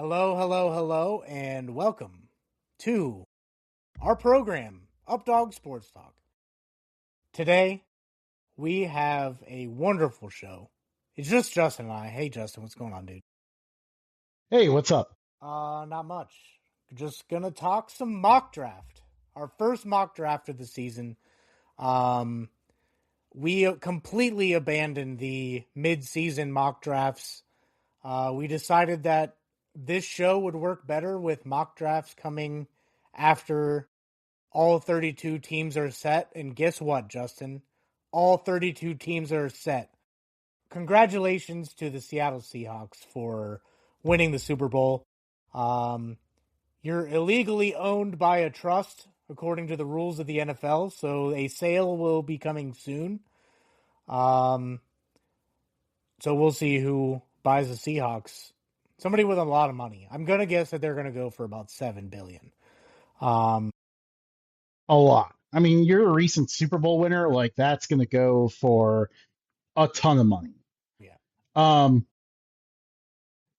Hello, hello, hello, and welcome to our program, Updog Sports Talk. Today, we have a wonderful show. It's just Justin and I. Hey, Justin, what's going on, dude? Hey, what's up? Not much. Just gonna talk some mock draft. Our first mock draft of the season. Um, we completely abandoned the mid-season mock drafts. We decided that this show would work better with mock drafts coming after all 32 teams are set. And guess what, Justin? All 32 teams are set. Congratulations to the Seattle Seahawks for winning the Super Bowl. Um, you're illegally owned by a trust, according to the rules of the NFL, so a sale will be coming soon. Um, so we'll see who buys the Seahawks. Somebody with a lot of money. I'm gonna guess that they're gonna go for about $7 billion. Um, A lot. I mean, you're a recent Super Bowl winner. Like that's going to go for a ton of money. yeah, Um,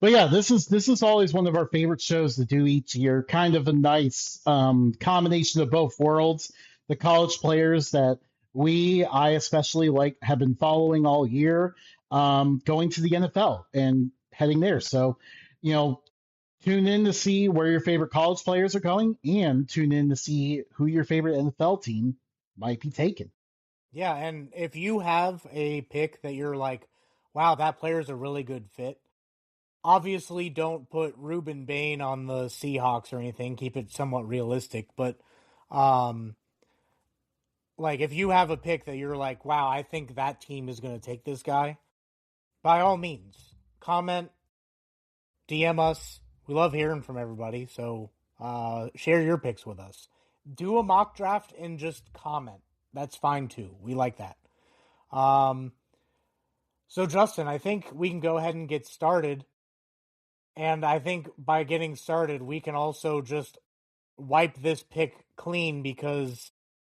but yeah, this is always one of our favorite shows to do each year. Kind of a nice combination of both worlds. The college players that I especially like, have been following all year, going to the NFL and heading there. So, you know, tune in to see where your favorite college players are going and tune in to see who your favorite NFL team might be taking. yeah. And if you have a pick that you're like, wow, that player's a really good fit. Obviously, don't put Ruben Bain on the Seahawks or anything. Keep it somewhat realistic. But, um, like, if you have a pick that you're like, wow, I think that team is going to take this guy, by all means, comment, DM us. We love hearing from everybody. So, share your picks with us. Do a mock draft and just comment. That's fine too. We like that. Um, so, Justin, I think we can go ahead and get started. And I think by getting started, we can also just wipe this pick clean because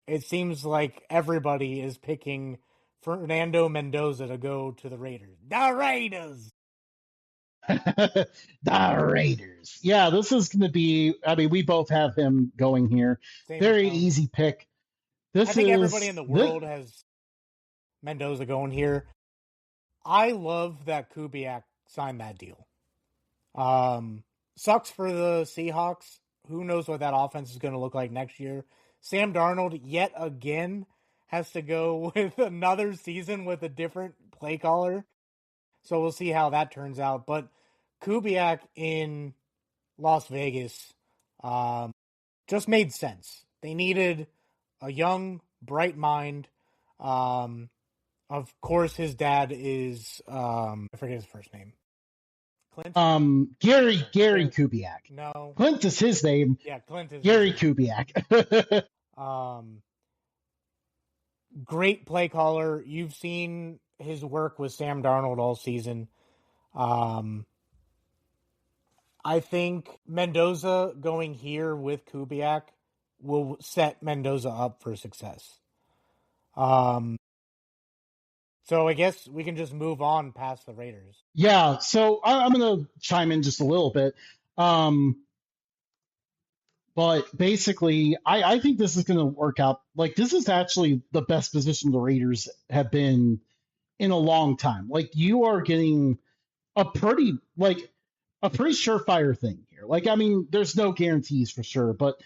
it seems like everybody is picking Fernando Mendoza to go to the Raiders. The Raiders! The Raiders. Yeah, this is going to be, I mean, we both have him going here. Same Very account. easy pick. I This think everybody is in the this. world has Mendoza going here. I love that Kubiak signed that deal. Sucks for the Seahawks. Who knows what that offense is going to look like next year? Sam Darnold yet again has to go with another season with a different play caller. So we'll see how that turns out. But Kubiak in Las Vegas just made sense. They needed a young, bright mind. Um, of course, his dad is I forget his first name. Clint? Gary Gary. Kubiak. No. Clint is his name. Yeah, Clint is his Gary name. Kubiak. Um, great play caller. You've seen his work with Sam Darnold all season. Um, I think Mendoza going here with Kubiak will set Mendoza up for success. Um, so I guess we can just move on past the Raiders. Yeah, so I'm going to chime in just a little bit. Um, but basically, I think this is going to work out. Like, this is actually the best position the Raiders have been in a long time. Like, you are getting a pretty, like, a pretty surefire thing here. Like, I mean, there's no guarantees for sure, but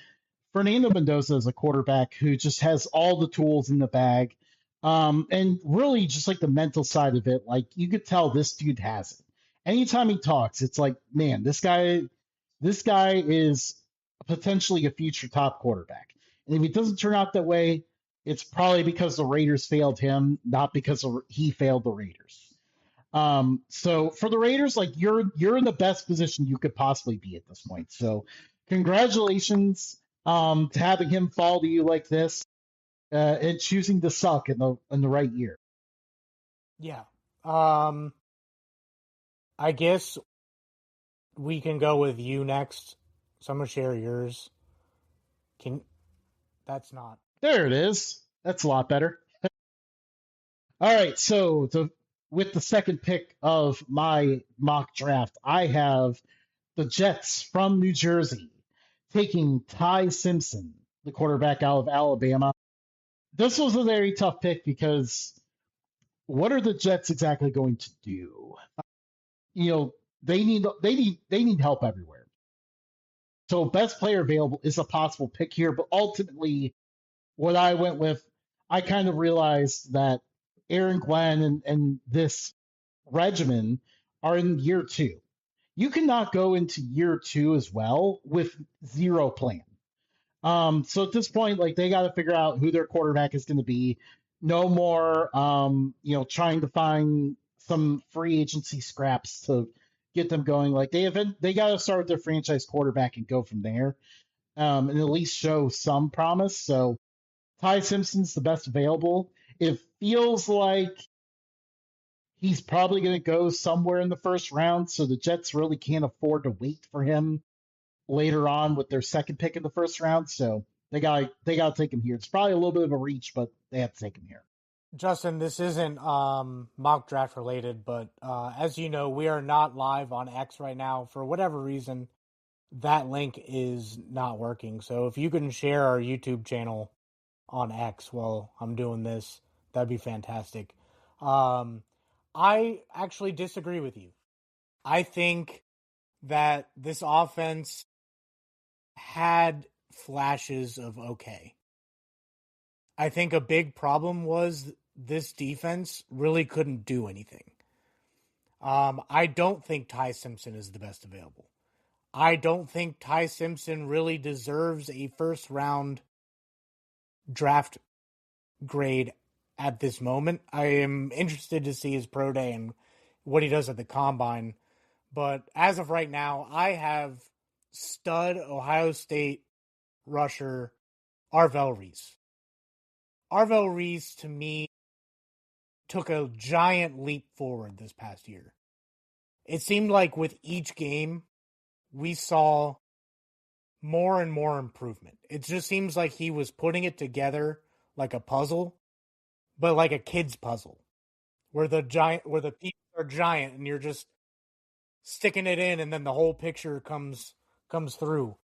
Fernando Mendoza is a quarterback who just has all the tools in the bag. And really just like the mental side of it, like you could tell this dude has it. Anytime he talks, it's like, man, this guy is potentially a future top quarterback. And if it doesn't turn out that way, it's probably because the Raiders failed him, not because he failed the Raiders. So for the Raiders, like you're in the best position you could possibly be at this point. So congratulations to having him fall to you like this, and choosing to suck in the right year. Yeah. Um, I guess we can go with you next. So I'm gonna share yours. Can that's not There it is. That's a lot better. All right, with the second pick of my mock draft, I have the Jets from New Jersey taking Ty Simpson, the quarterback out of Alabama. This was a very tough pick because what are the Jets exactly going to do? You know, they need help everywhere. So best player available is a possible pick here, but ultimately what I went with, I kind of realized that Aaron Glenn and this regimen are in year two. You cannot go into year two as well with zero plan. So at this point, like they got to figure out who their quarterback is going to be. No more, trying to find some free agency scraps to get them going. Like they got to start with their franchise quarterback and go from there, and at least show some promise. So Ty Simpson's the best available. It feels like he's probably going to go somewhere in the first round, so the Jets really can't afford to wait for him later on with their second pick in the first round. So they got to take him here. It's probably a little bit of a reach, but they have to take him here. Justin, this isn't mock draft related, but as you know, we are not live on X right now. For whatever reason, that link is not working. So if you can share our YouTube channel on X while I'm doing this, that'd be fantastic. I actually disagree with you. I think that this offense had flashes of okay. I think a big problem was this defense really couldn't do anything. I don't think Ty Simpson is the best available. I don't think Ty Simpson really deserves a first round draft grade at this moment. I am interested to see his pro day and what he does at the combine. But as of right now, I have stud Ohio State rusher Arvell Reese. Arvell Reese, to me, took a giant leap forward this past year. It seemed like with each game, we saw more and more improvement. It just seems like he was putting it together like a puzzle, but like a kid's puzzle, where the pieces are giant and you're just sticking it in and then the whole picture comes through.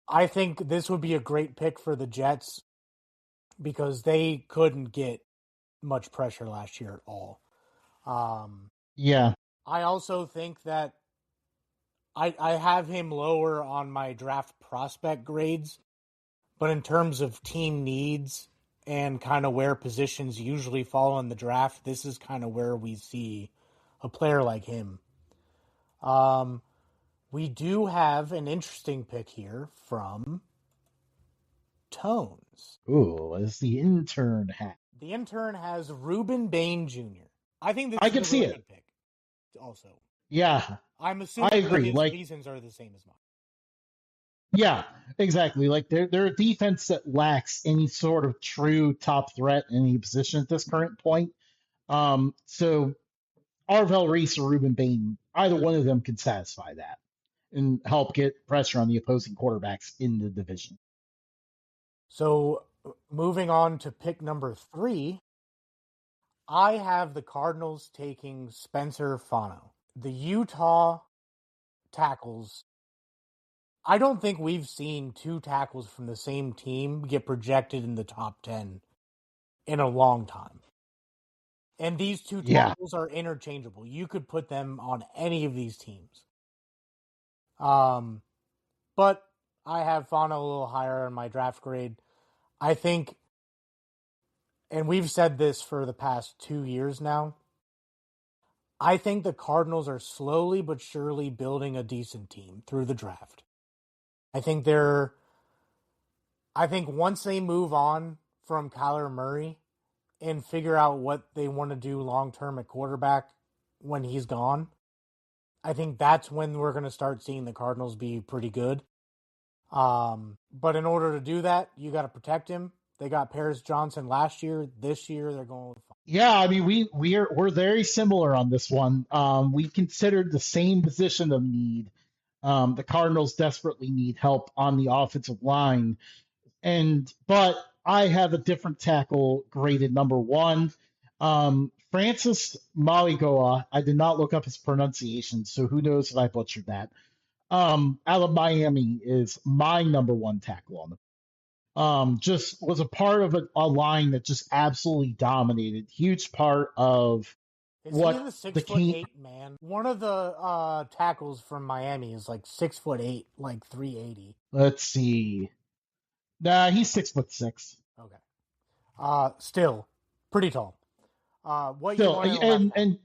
I think this would be a great pick for the Jets because they couldn't get much pressure last year at all. Yeah. I also think that I have him lower on my draft prospect grades, but in terms of team needs and kind of where positions usually fall in the draft, this is kind of where we see a player like him. We do have an interesting pick here from Tones. Ooh, it's the intern hat. The intern has Ruben Bain Jr. I think this I is can a see really it. good pick. Also, Yeah, I'm I assuming that agree. his Like, reasons are the same as mine. yeah, exactly. Like they're a defense that lacks any sort of true top threat in any position at this current point. So Arvell Reese or Ruben Bain, either one of them could satisfy that and help get pressure on the opposing quarterbacks in the division. So, moving on to pick number 3, I have the Cardinals taking Spencer Fano. The Utah tackles. I don't think we've seen two tackles from the same team get projected in the top 10 in a long time. And these two Yeah, tackles are interchangeable. You could put them on any of these teams. But I have Fano a little higher in my draft grade. I think, and we've said this for the past 2 years now, I think the Cardinals are slowly but surely building a decent team through the draft. I think once they move on from Kyler Murray and figure out what they want to do long term at quarterback when he's gone, I think that's when we're going to start seeing the Cardinals be pretty good. But in order to do that, you got to protect him. They got Paris Johnson last year. This year, they're going with yeah. I mean, we're very similar on this one. We considered the same position of need. The Cardinals desperately need help on the offensive line, but I have a different tackle graded number one. Francis Maligoa. I did not look up his pronunciation, so who knows if I butchered that. out of Miami is my number one tackle on the just was a part of a line that just absolutely dominated. Huge part of Is he what the the six foot King. eight man? One of the tackles from Miami is like 6'8", like 380. Let's see. Nah, he's 6'6". Okay. Still pretty tall. What you Still, want in a left tackle? and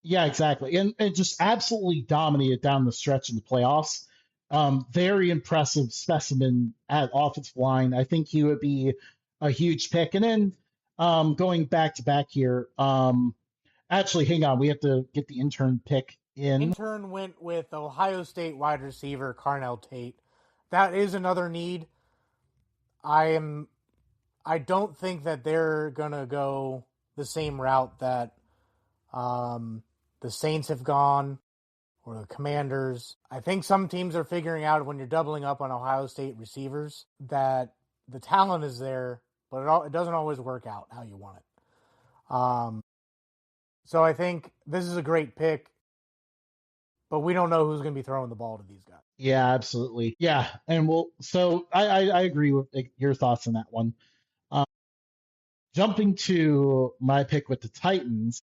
yeah, exactly, and just absolutely dominated down the stretch in the playoffs. Very impressive specimen at offensive line. I think he would be a huge pick. And then going back to back here. Actually, hang on, we have to get the intern pick in. Intern went with Ohio State wide receiver Carnell Tate. That is another need. I am. I don't think that they're gonna go the same route that the Saints have gone or the Commanders. I think some teams are figuring out when you're doubling up on Ohio State receivers that the talent is there, but it doesn't always work out how you want it. So I think this is a great pick, but we don't know who's going to be throwing the ball to these guys. Yeah, absolutely. Yeah, and we'll. So I agree with your thoughts on that one. Um, Jumping to my pick with the Titans.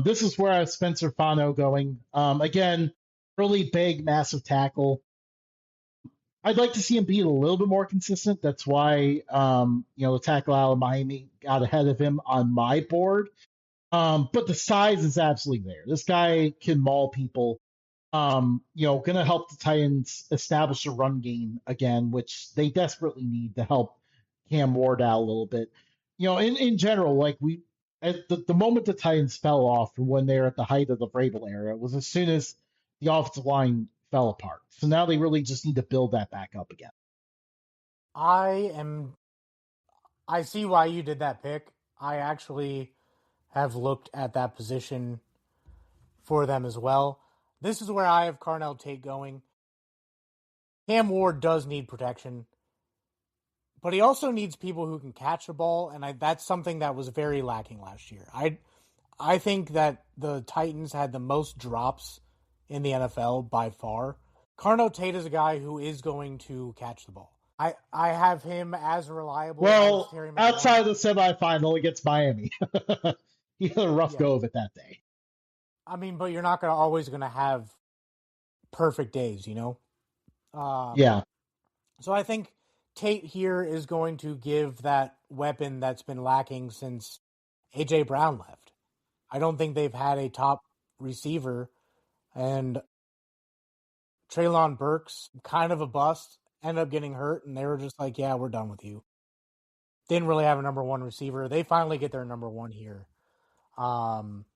This is where I have Spencer Fano going. Again, really big, massive tackle. I'd like to see him be a little bit more consistent. That's why the tackle out of Miami got ahead of him on my board. But the size is absolutely there. This guy can maul people. Going to help the Titans establish a run game again, which they desperately need to help Cam Ward out a little bit. In general, like at the moment the Titans fell off from when they were at the height of the Vrabel era was as soon as the offensive line fell apart. So now they really just need to build that back up again. I am. I see why you did that pick. I actually have looked at that position for them as well. This is where I have Carnell Tate going. Cam Ward does need protection, but he also needs people who can catch the ball, and that's something that was very lacking last year. I think that the Titans had the most drops in the NFL by far. Carnell Tate is a guy who is going to catch the ball. I have him as reliable as Well, Terry outside McLaurin. of the semifinal against Miami, he had a rough Yeah, go of it that day. I mean, but you're not gonna always gonna have perfect days, you know. Um, Yeah, so I think Tate here is going to give that weapon that's been lacking since AJ Brown left. I don't think they've had a top receiver, and Traylon Burks kind of a bust. Ended up getting hurt, and they were just like, "Yeah, we're done with you." Didn't really have a number one receiver. They finally get their number one here. Um,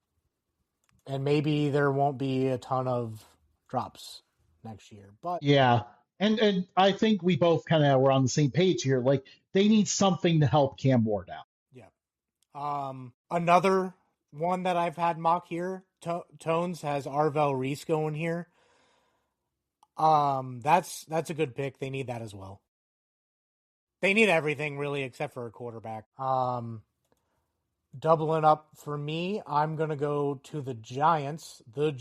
and maybe there won't be a ton of drops next year. But yeah. And I think we both kind of were on the same page here. Like they need something to help Cam Ward out. yeah, another one that I've had mock here. Tones has Arvel Reese going here. That's a good pick. They need that as well. They need everything really except for a quarterback. Doubling up for me, I'm gonna go to the Giants. The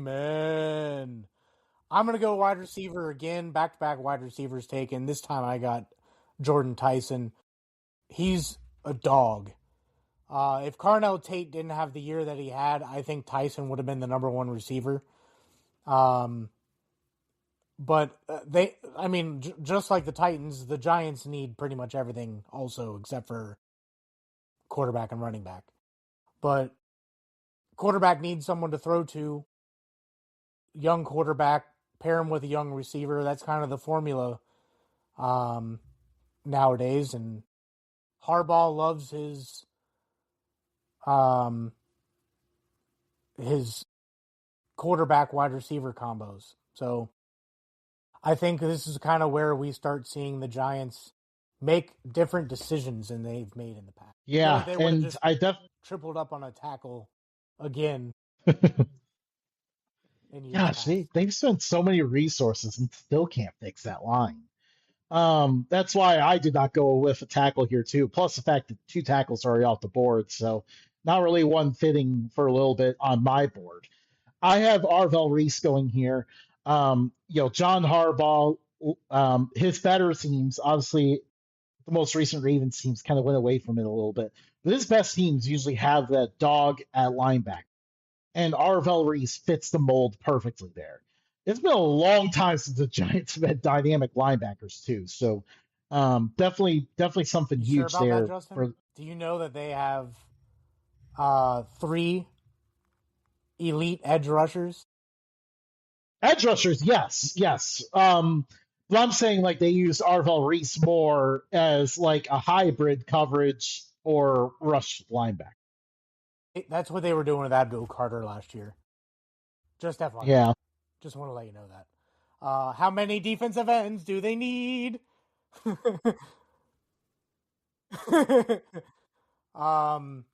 G-men. I'm going to go wide receiver again. Back-to-back wide receivers taken. This time I got Jordan Tyson. He's a dog. If Carnell Tate didn't have the year that he had, I think Tyson would have been the number one receiver. But just like the Titans, the Giants need pretty much everything also except for quarterback and running back. But quarterback needs someone to throw to. Young quarterback, pair him with a young receiver. That's kind of the formula nowadays. And Harbaugh loves um, his quarterback wide receiver combos. So I think this is kind of where we start seeing the Giants make different decisions than they've made in the past. I feel like Yeah, they would have and just I def tripled up on a tackle again in years gosh, past. they've spent so many resources and still can't fix that line. That's why I did not go with a tackle here too. Plus the fact that two tackles are already off the board, so not really one fitting for a little bit on my board. I have Arvel Reese going here. John Harbaugh, his better teams, obviously, the most recent Ravens teams kind of went away from it a little bit. But his best teams usually have that dog at linebacker, and Arvel Reese fits the mold perfectly there. It's been a long time since the Giants have had dynamic linebackers too, so definitely something You sure huge about that, there Justin? for Do you know that they have three elite edge rushers? edge rushers. Yes, yes. But I'm saying like they use Arvel Reese more as like a hybrid coverage or rush linebacker. That's what they were doing with Abdul Carter last year. Just FYI. Yeah. Just want to let you know that. How many defensive ends do they need? um,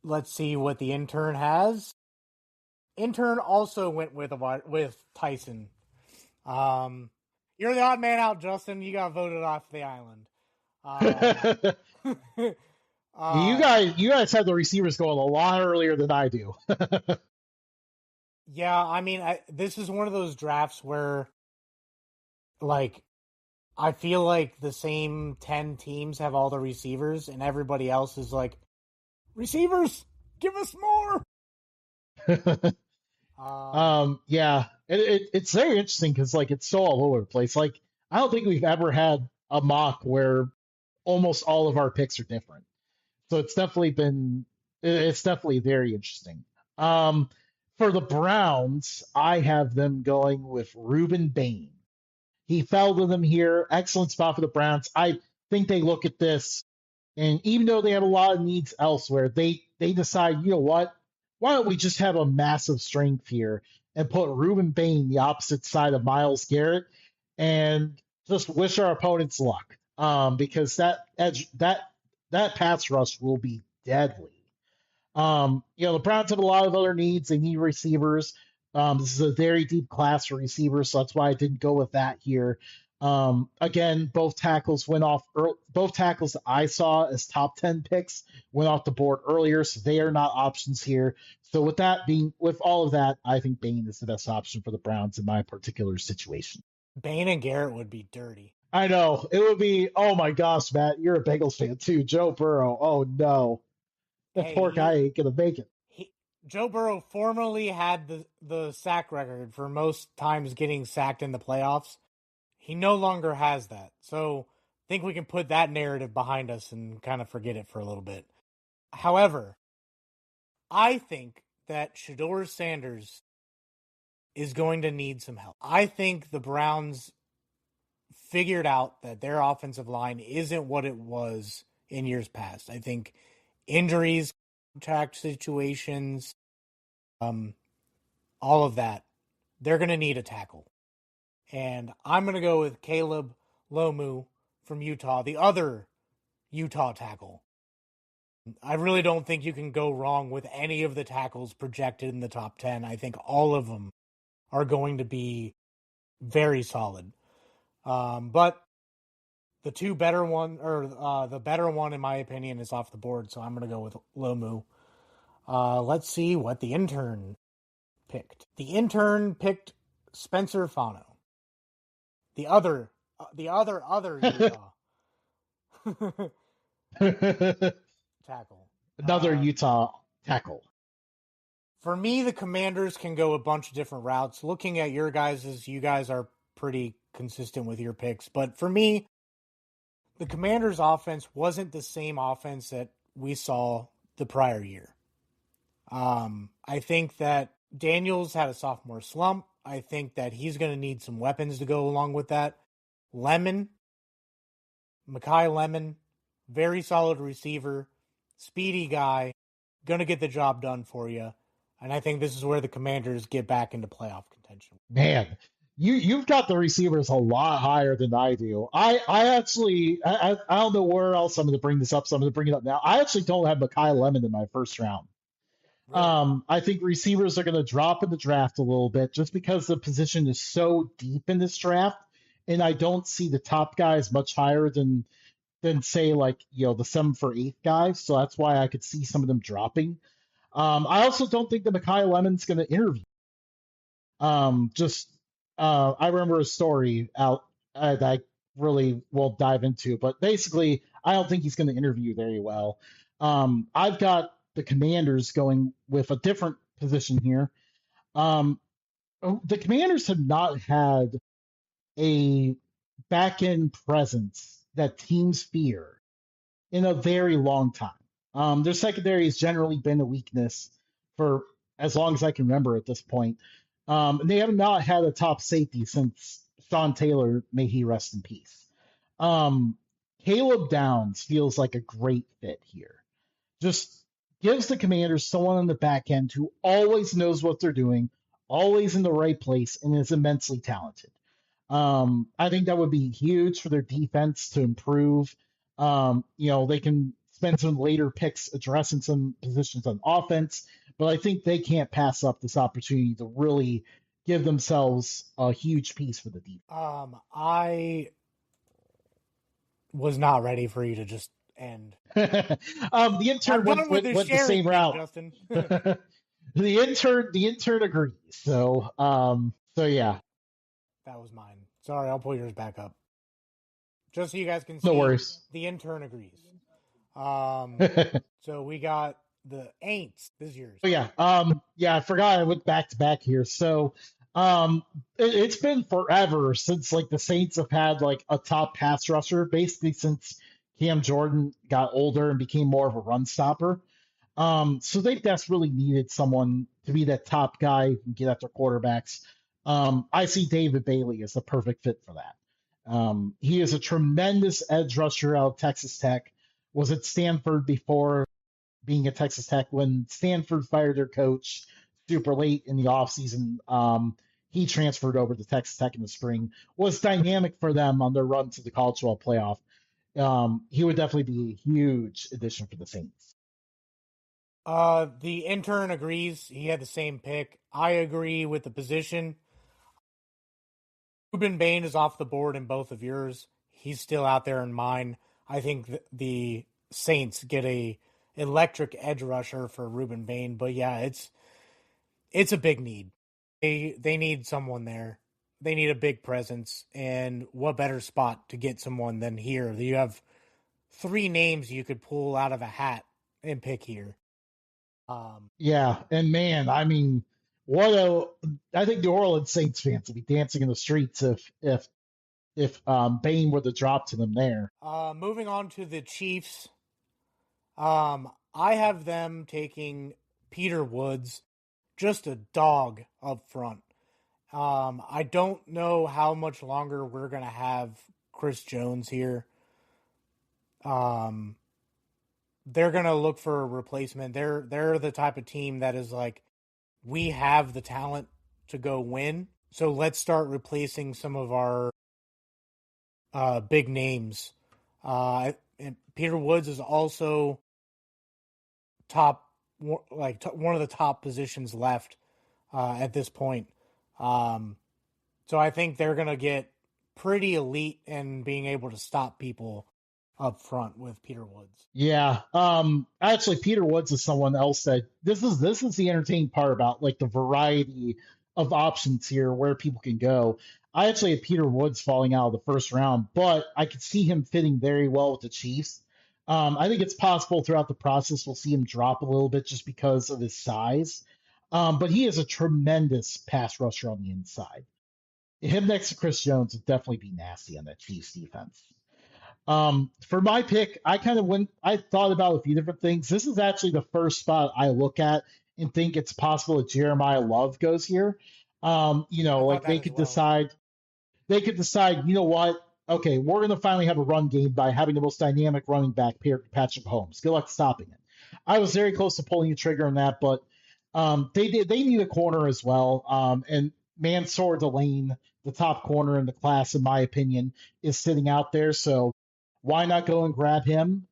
let's see what the intern has. Intern also went with Tyson. Um, you're the odd man out, Justin. You got voted off the island. you uh, guys have the receivers going a lot earlier than I do. yeah, I mean, this is one of those drafts where, like, I feel like the same 10 teams have all the receivers, and everybody else is like, receivers, give us more. Yeah, it's very interesting because like it's so all over the place. Like I don't think we've ever had a mock where almost all of our picks are different. So it's definitely very interesting. Um, for the Browns, I have them going with Reuben Bain. He fell to them here. Excellent spot for the Browns. I think they look at this, and even though they have a lot of needs elsewhere, they decide, you know what? Why don't we just have a massive strength here and put Reuben Bain the opposite side of Miles Garrett and just wish our opponents luck. Because that pass rush will be deadly. The Browns have a lot of other needs. They need receivers. This is a very deep class for receivers, so that's why I didn't go with that here. Again, both tackles went off. Both tackles I saw as top 10 picks went off the board earlier, so they are not options here. So with all of that, I think Bain is the best option for the Browns in my particular situation. Bain and Garrett would be dirty. I know it would be. Oh my gosh, Matt, you're a Bengals fan too. Joe Burrow. Oh no, that Hey, poor guy ain't gonna make it. Joe Burrow formerly had the sack record for most times getting sacked in the playoffs. He no longer has that. So I think we can put that narrative behind us and kind of forget it for a little bit. However, I think that Shador Sanders is going to need some help. I think the Browns figured out that their offensive line isn't what it was in years past. I think injuries, contract situations, all of that, they're going to need a tackle. And I'm going to go with Caleb Lomu from Utah, the other Utah tackle. I really don't think you can go wrong with any of the tackles projected in the top 10. I think all of them are going to be very solid. But the two better one, or the better one, in my opinion, is off the board. So I'm going to go with Lomu. Let's see what the intern picked. The intern picked Spencer Fano. The other Utah tackle. Another Utah tackle. For me, the Commanders can go a bunch of different routes. Looking at your guys's, you guys are pretty consistent with your picks. But for me, the Commanders' offense wasn't the same offense that we saw the prior year. I think that Daniels had a sophomore slump. I think that he's going to need some weapons to go along with that. Lemon, Mekhi Lemon, very solid receiver, speedy guy, going to get the job done for you. And I think this is where the Commanders get back into playoff contention. Man, you've got the receivers a lot higher than I do. I actually I don't know where else I'm going to bring this up, so I'm going to bring it up now. I actually don't have Mekhi Lemon in my first round. Really? I think receivers are going to drop in the draft a little bit just because the position is so deep in this draft, and I don't see the top guys much higher than say like the 7th or 8th guys. So that's why I could see some of them dropping. I also don't think that Mekhi Lemon's going to interview. Just I remember a story out that I really won't dive into, but basically, I don't think he's going to interview very well. I've got the Commanders going with a different position here. Um, the Commanders have not had a back end presence that teams fear in a very long time. Their secondary has generally been a weakness for as long as I can remember at this point. And they have not had a top safety since Sean Taylor, may he rest in peace. Um, Caleb Downs feels like a great fit here. Just gives the Commanders someone on the back end who always knows what they're doing, always in the right place, and is immensely talented. I think that would be huge for their defense to improve. They can spend some later picks addressing some positions on offense, but I think they can't pass up this opportunity to really give themselves a huge piece for the defense. I was not ready for you to just end. The intern I'm done with this went the sharing same thing, route. Justin. The intern agrees. So yeah, That was mine. Sorry, I'll pull yours back up. Just so you guys can no see, worries. the intern agrees. So we got the Aints. This is yours. Oh yeah, I forgot I went back to back here. So, it's been forever since like the Saints have had like a top pass rusher, basically since Cam Jordan got older and became more of a run stopper. So they desperately needed someone to be that top guy who can get after quarterbacks. I see David Bailey as the perfect fit for that. He is a tremendous edge rusher out of Texas Tech. Was at Stanford before being at Texas Tech when Stanford fired their coach super late in the offseason. He transferred over to Texas Tech in the spring, was dynamic for them on their run to the College Football Playoff. He would definitely be a huge addition for the Saints. The intern agrees. He had the same pick. I agree with the position. Ruben Bain is off the board in both of yours. He's still out there in mine. I think the Saints get a electric edge rusher for Ruben Bain, but yeah, it's a big need. They need someone there. They need a big presence, and what better spot to get someone than here? You have three names you could pull out of a hat and pick here. Yeah, and man, I mean, what a I think New Orleans Saints fans would be dancing in the streets if Bain were to drop to them there. Moving on to the Chiefs. I have them taking Peter Woods, just a dog up front. I don't know how much longer we're gonna have Chris Jones here. Um, they're gonna look for a replacement. They're the type of team that is like, we have the talent to go win, so let's start replacing some of our big names. And Peter Woods is also top, one of the top positions left at this point. So I think they're gonna get pretty elite in being able to stop people up front with Peter Woods. Yeah. Actually, Peter Woods is someone else that this is the entertaining part about like the variety of options here where people can go. I actually had Peter Woods falling out of the first round, but I could see him fitting very well with the Chiefs. I think it's possible throughout the process we'll see him drop a little bit just because of his size. But he is a tremendous pass rusher on the inside. Him next to Chris Jones would definitely be nasty on that Chiefs defense. For my pick, I thought about a few different things. This is actually the first spot I look at and think it's possible that Jeremiah Love goes here. I thought Like that as well. they could decide, you know what? Okay, we're going to finally have a run game by having the most dynamic running back paired with Patrick Mahomes. Good luck stopping it. I was very close to pulling the trigger on that, but they need a corner as well. And Mansour Delane, the top corner in the class, in my opinion, is sitting out there. So why not go and grab him?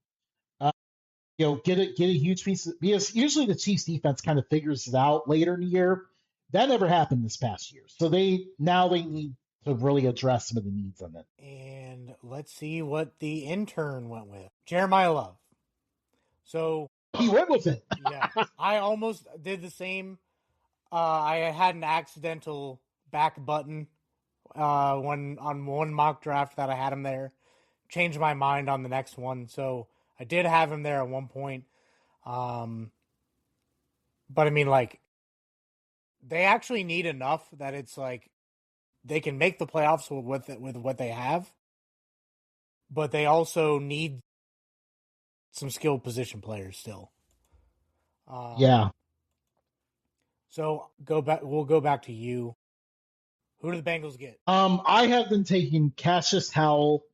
Uh, get a huge piece because usually the Chiefs defense kind of figures it out later in the year. That never happened this past year. So they need to really address some of the needs on it. And let's see what the intern went with. Jeremiah Love. So He went with it. Yeah, I almost did the same. I had an accidental back button when on one mock draft that I had him there. Changed my mind on the next one, so I did have him there at one point. Um, but I mean, like, they actually need enough that it's like they can make the playoffs with what they have, but they also need some skilled position players still. Yeah. So go back. We'll go back to you. Who do the Bengals get? I have been taking Cassius Howell,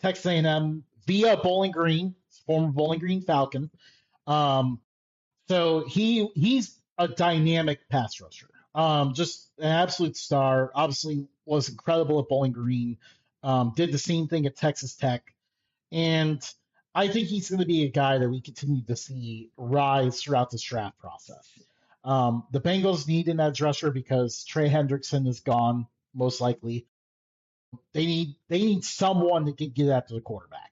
Texas A&M via Bowling Green, former Bowling Green Falcon. Um, so he's a dynamic pass rusher. Just an absolute star. Obviously was incredible at Bowling Green. Did the same thing at Texas Tech. And I think he's going to be a guy that we continue to see rise throughout this draft process. The Bengals need an edge rusher because Trey Hendrickson is gone, most likely. They need someone that can get after the quarterback.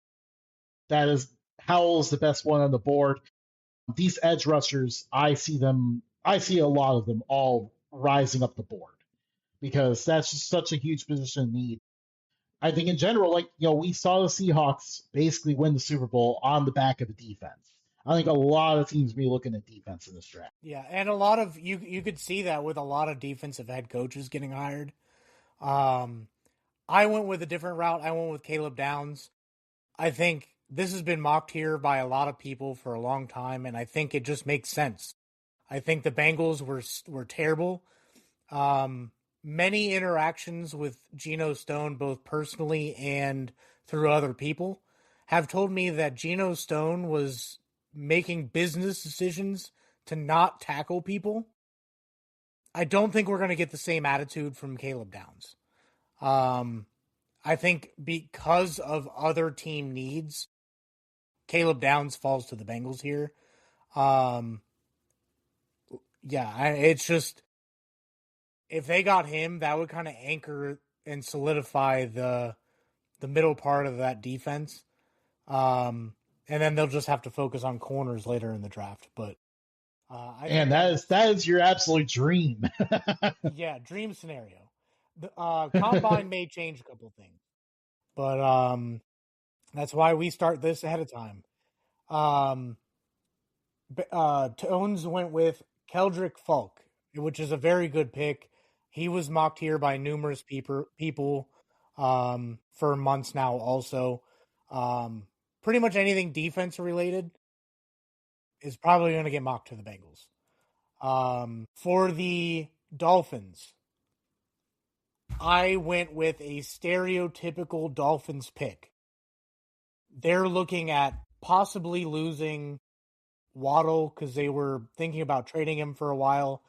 That is Howell's the best one on the board. These edge rushers, I see a lot of them all rising up the board because that's just such a huge position of need. I think in general, like, we saw the Seahawks basically win the Super Bowl on the back of the defense. I think a lot of teams will be looking at defense in this draft. Yeah, and a lot of you could see that with a lot of defensive head coaches getting hired. Um, I went with a different route. I went with Caleb Downs. I think this has been mocked here by a lot of people for a long time, and I think it just makes sense. I think the Bengals were terrible. Um, Many interactions with Geno Stone, both personally and through other people, have told me that Geno Stone was making business decisions to not tackle people. I don't think we're going to get the same attitude from Caleb Downs. Um, I think because of other team needs, Caleb Downs falls to the Bengals here. Um, yeah, it's just if they got him, that would kind of anchor and solidify the middle part of that defense. And then they'll just have to focus on corners later in the draft. But I think And that is that's that is your absolute dream. yeah, dream scenario. The combine may change a couple of things, but that's why we start this ahead of time. Um, Tones went with Keldrick Falk, which is a very good pick. He was mocked here by numerous people for months now. Also, um, pretty much anything defense related is probably going to get mocked to the Bengals. For the Dolphins, I went with a stereotypical Dolphins pick. They're looking at possibly losing Waddle because they were thinking about trading him for a while.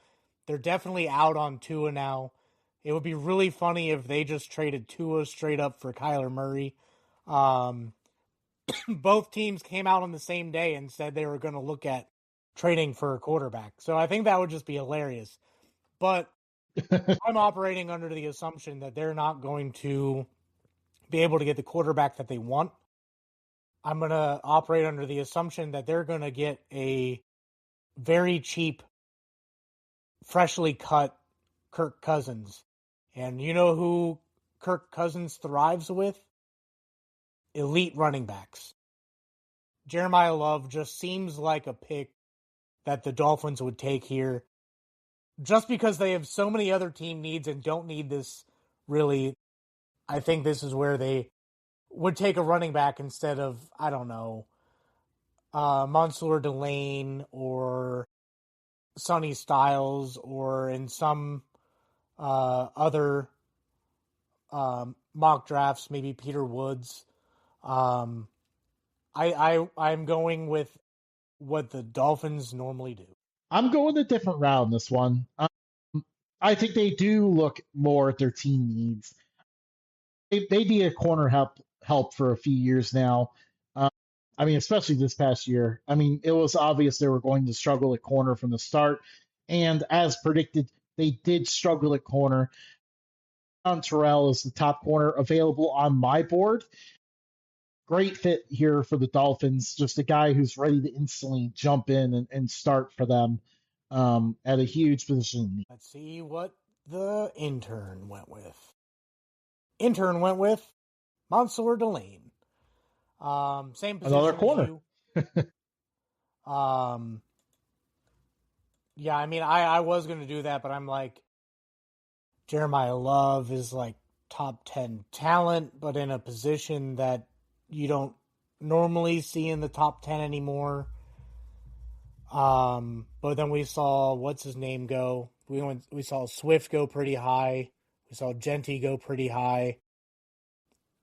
They're definitely out on Tua now. It would be really funny if they just traded Tua straight up for Kyler Murray. Um, both teams came out on the same day and said they were going to look at trading for a quarterback. So I think that would just be hilarious. But I'm operating under the assumption that they're not going to be able to get the quarterback that they want. I'm going to operate under the assumption that they're going to get a very cheap, freshly cut Kirk Cousins. And you know who Kirk Cousins thrives with? Elite running backs. Jeremiah Love just seems like a pick that the Dolphins would take here. Just because they have so many other team needs and don't need this really, I think this is where they would take a running back instead of, I don't know, Mansour Delane or Sonny Styles or in some other mock drafts, maybe Peter Woods. Um, I'm going with what the Dolphins normally do. I'm going a different route in this one. I think they do look more at their team needs. They need a corner help for a few years now. Um, I mean, especially this past year. I mean, it was obvious they were going to struggle at corner from the start, and as predicted, they did struggle at corner. Terrell is the top corner available on my board. great fit here for the Dolphins. Just a guy who's ready to instantly jump in and start for them at a huge position. Let's see what the intern went with. Intern went with Mansour Delane. Same Another position as corner. you. Um, yeah, I mean, I was going to do that, but I'm like, Jeremiah Love is like top 10 talent, but in a position that you don't normally see in the top 10 anymore. But then we saw what's his name go. We saw Swift go pretty high. We saw Genty go pretty high.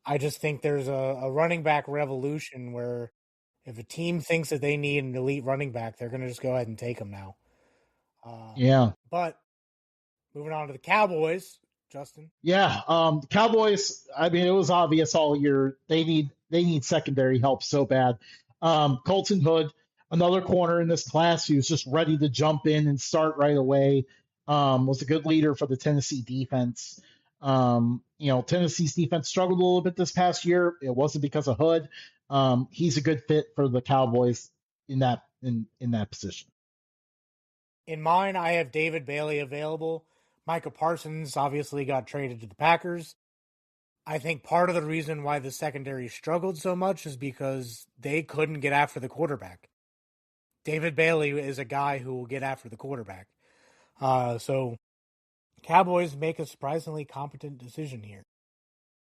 I just think there's a running back revolution where if a team thinks that they need an elite running back, they're going to just go ahead and take him now. Yeah. But moving on to the Cowboys, Justin. Yeah, Cowboys. I mean, it was obvious all year they need secondary help so bad. Colton Hood, another corner in this class, who's just ready to jump in and start right away. Was a good leader for the Tennessee defense. Tennessee's defense struggled a little bit this past year. It wasn't because of Hood. He's a good fit for the Cowboys in that position. In mine, I have David Bailey available. Micah Parsons obviously got traded to the Packers. I think part of the reason why the secondary struggled so much is because they couldn't get after the quarterback. David Bailey is a guy who will get after the quarterback. So Cowboys make a surprisingly competent decision here.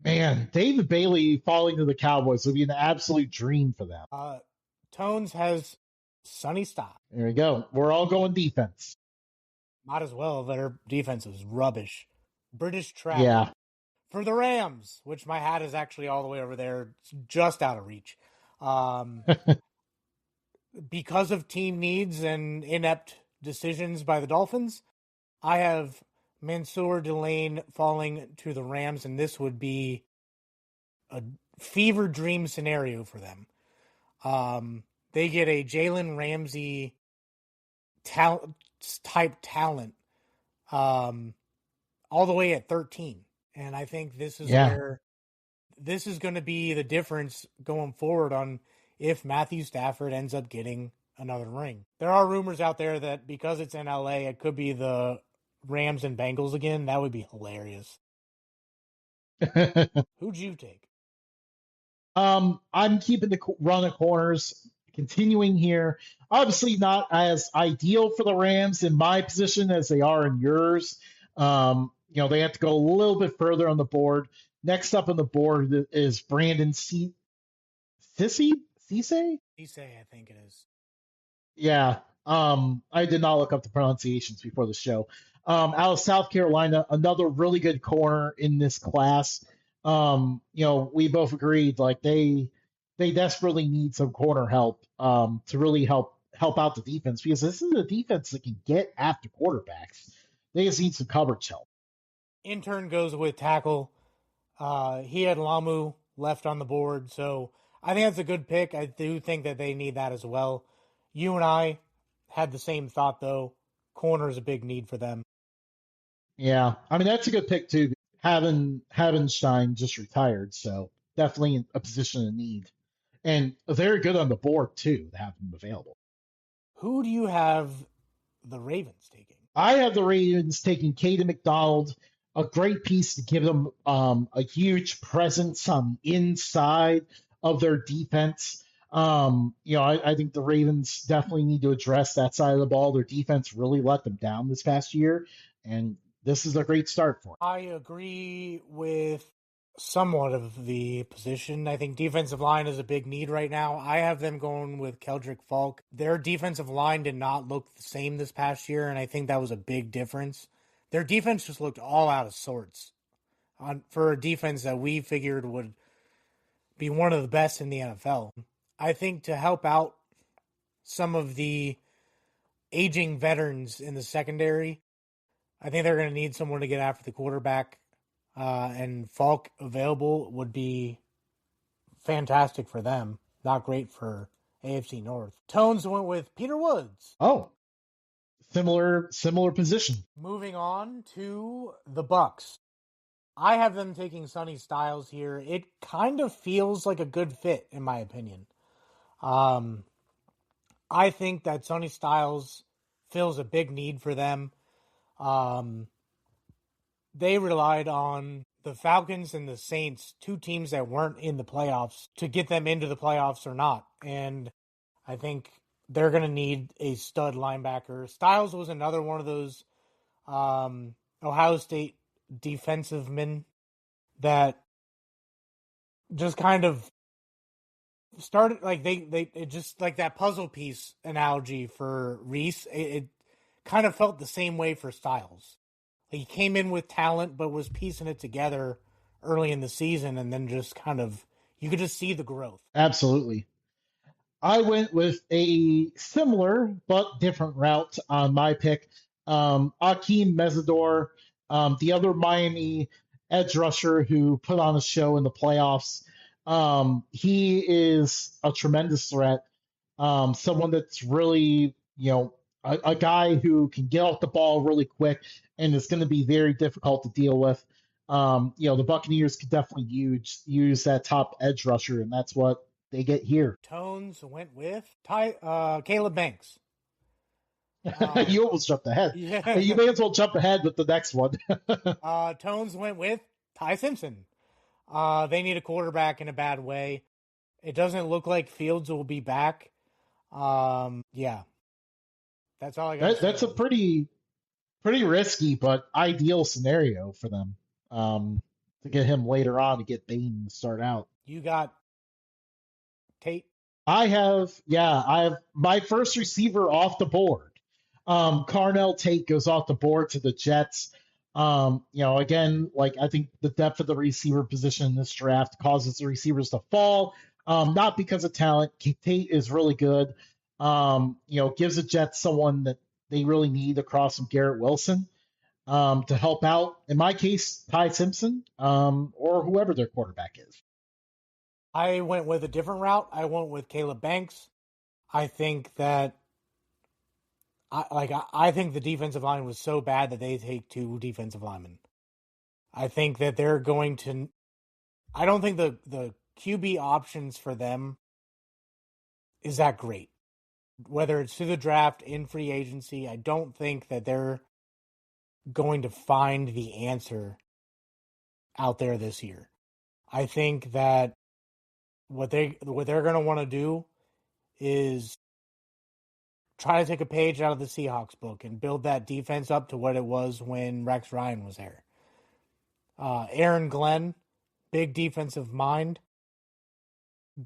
Man, David Bailey falling to the Cowboys would be an absolute dream for them. Tones has Sonny Stop. There we go. We're all going defense. Might as well. Their defense is rubbish. British trash. Yeah. For the Rams, which my hat is actually all the way over there, it's just out of reach. Because of team needs and inept decisions by the Dolphins, I have Mansour Delane falling to the Rams, and this would be a fever dream scenario for them. They get a Jalen Ramsey type talent all the way at 13. And I think this is where this is going to be the difference going forward on if Matthew Stafford ends up getting another ring. There are rumors out there that because it's in LA, it could be the Rams and Bengals again. That would be hilarious. Who'd you take? I'm keeping the run of corners continuing here. Obviously, not as ideal for the Rams in my position as they are in yours. They have to go a little bit further on the board. Next up on the board is Brandon Cisse? Cisse, I think it is. Yeah. I did not look up the pronunciations before the show. Out of South Carolina, another really good corner in this class. We both agreed like they desperately need some corner help to really help out the defense because this is a defense that can get after quarterbacks. They just need some coverage help. Intern goes with tackle. He had Lamu left on the board, so I think that's a good pick. I do think that they need that as well. You and I had the same thought, though. Corner is a big need for them. Yeah, I mean that's a good pick too. Havenstein just retired, so definitely a position of need, and very good on the board too to have him available. Who do you have the Ravens taking? I have the Ravens taking Caden McDonald, a great piece to give them a huge presence on the inside of their defense. I think the Ravens definitely need to address that side of the ball. Their defense really let them down this past year, and this is a great start for them. I agree with somewhat of the position. I think defensive line is a big need right now. I have them going with Keldrick Falk. Their defensive line did not look the same this past year, and I think that was a big difference. Their defense just looked all out of sorts for a defense that we figured would be one of the best in the NFL. I think to help out some of the aging veterans in the secondary, I think they're going to need someone to get after the quarterback. And Falk available would be fantastic for them. Not great for AFC North. Tones went with Peter Woods. Oh, similar position. Moving on to the Bucks. I have them taking Sonny Styles here. It kind of feels like a good fit, in my opinion. Um, I think that Sonny Styles fills a big need for them. Um, they relied on the Falcons and the Saints, two teams that weren't in the playoffs, to get them into the playoffs or not. And I think they're going to need a stud linebacker. Styles was another one of those Ohio State defensive men that just kind of started like they it just like that puzzle piece analogy for Reese. It kind of felt the same way for Styles. Like he came in with talent, but was piecing it together early in the season, and then just kind of you could just see the growth. Absolutely. I went with a similar but different route on my pick. Akeem Mesidor, the other Miami edge rusher who put on a show in the playoffs. He is a tremendous threat. Someone that's really, a guy who can get off the ball really quick and is going to be very difficult to deal with. The Buccaneers could definitely use that top edge rusher, and that's what they get here. Tones went with Caleb Banks. Um, You almost jumped ahead. You yeah, may as well jump ahead with the next one. Tones went with Ty Simpson. They need a quarterback in a bad way. It doesn't look like Fields will be back. Yeah, that's all I got to say That's a on it. pretty risky but ideal scenario for them, to get him later on to get Bain to start out. You got Tate. I have my first receiver off the board. Carnell Tate goes off the board to the Jets. Again, like I think the depth of the receiver position in this draft causes the receivers to fall. Not because of talent. Tate is really good. Gives the Jets someone that they really need across from Garrett Wilson, to help out. In my case, Ty Simpson, or whoever their quarterback is. I went with a different route. I went with Caleb Banks. I think that I think the defensive line was so bad that they take two defensive linemen. I think that they're going to. I don't think the QB options for them is that great. Whether it's through the draft, in free agency, I don't think that they're going to find the answer out there this year. I think that what they're going to want to do is try to take a page out of the Seahawks book and build that defense up to what it was when Rex Ryan was there. Aaron Glenn, big defensive mind,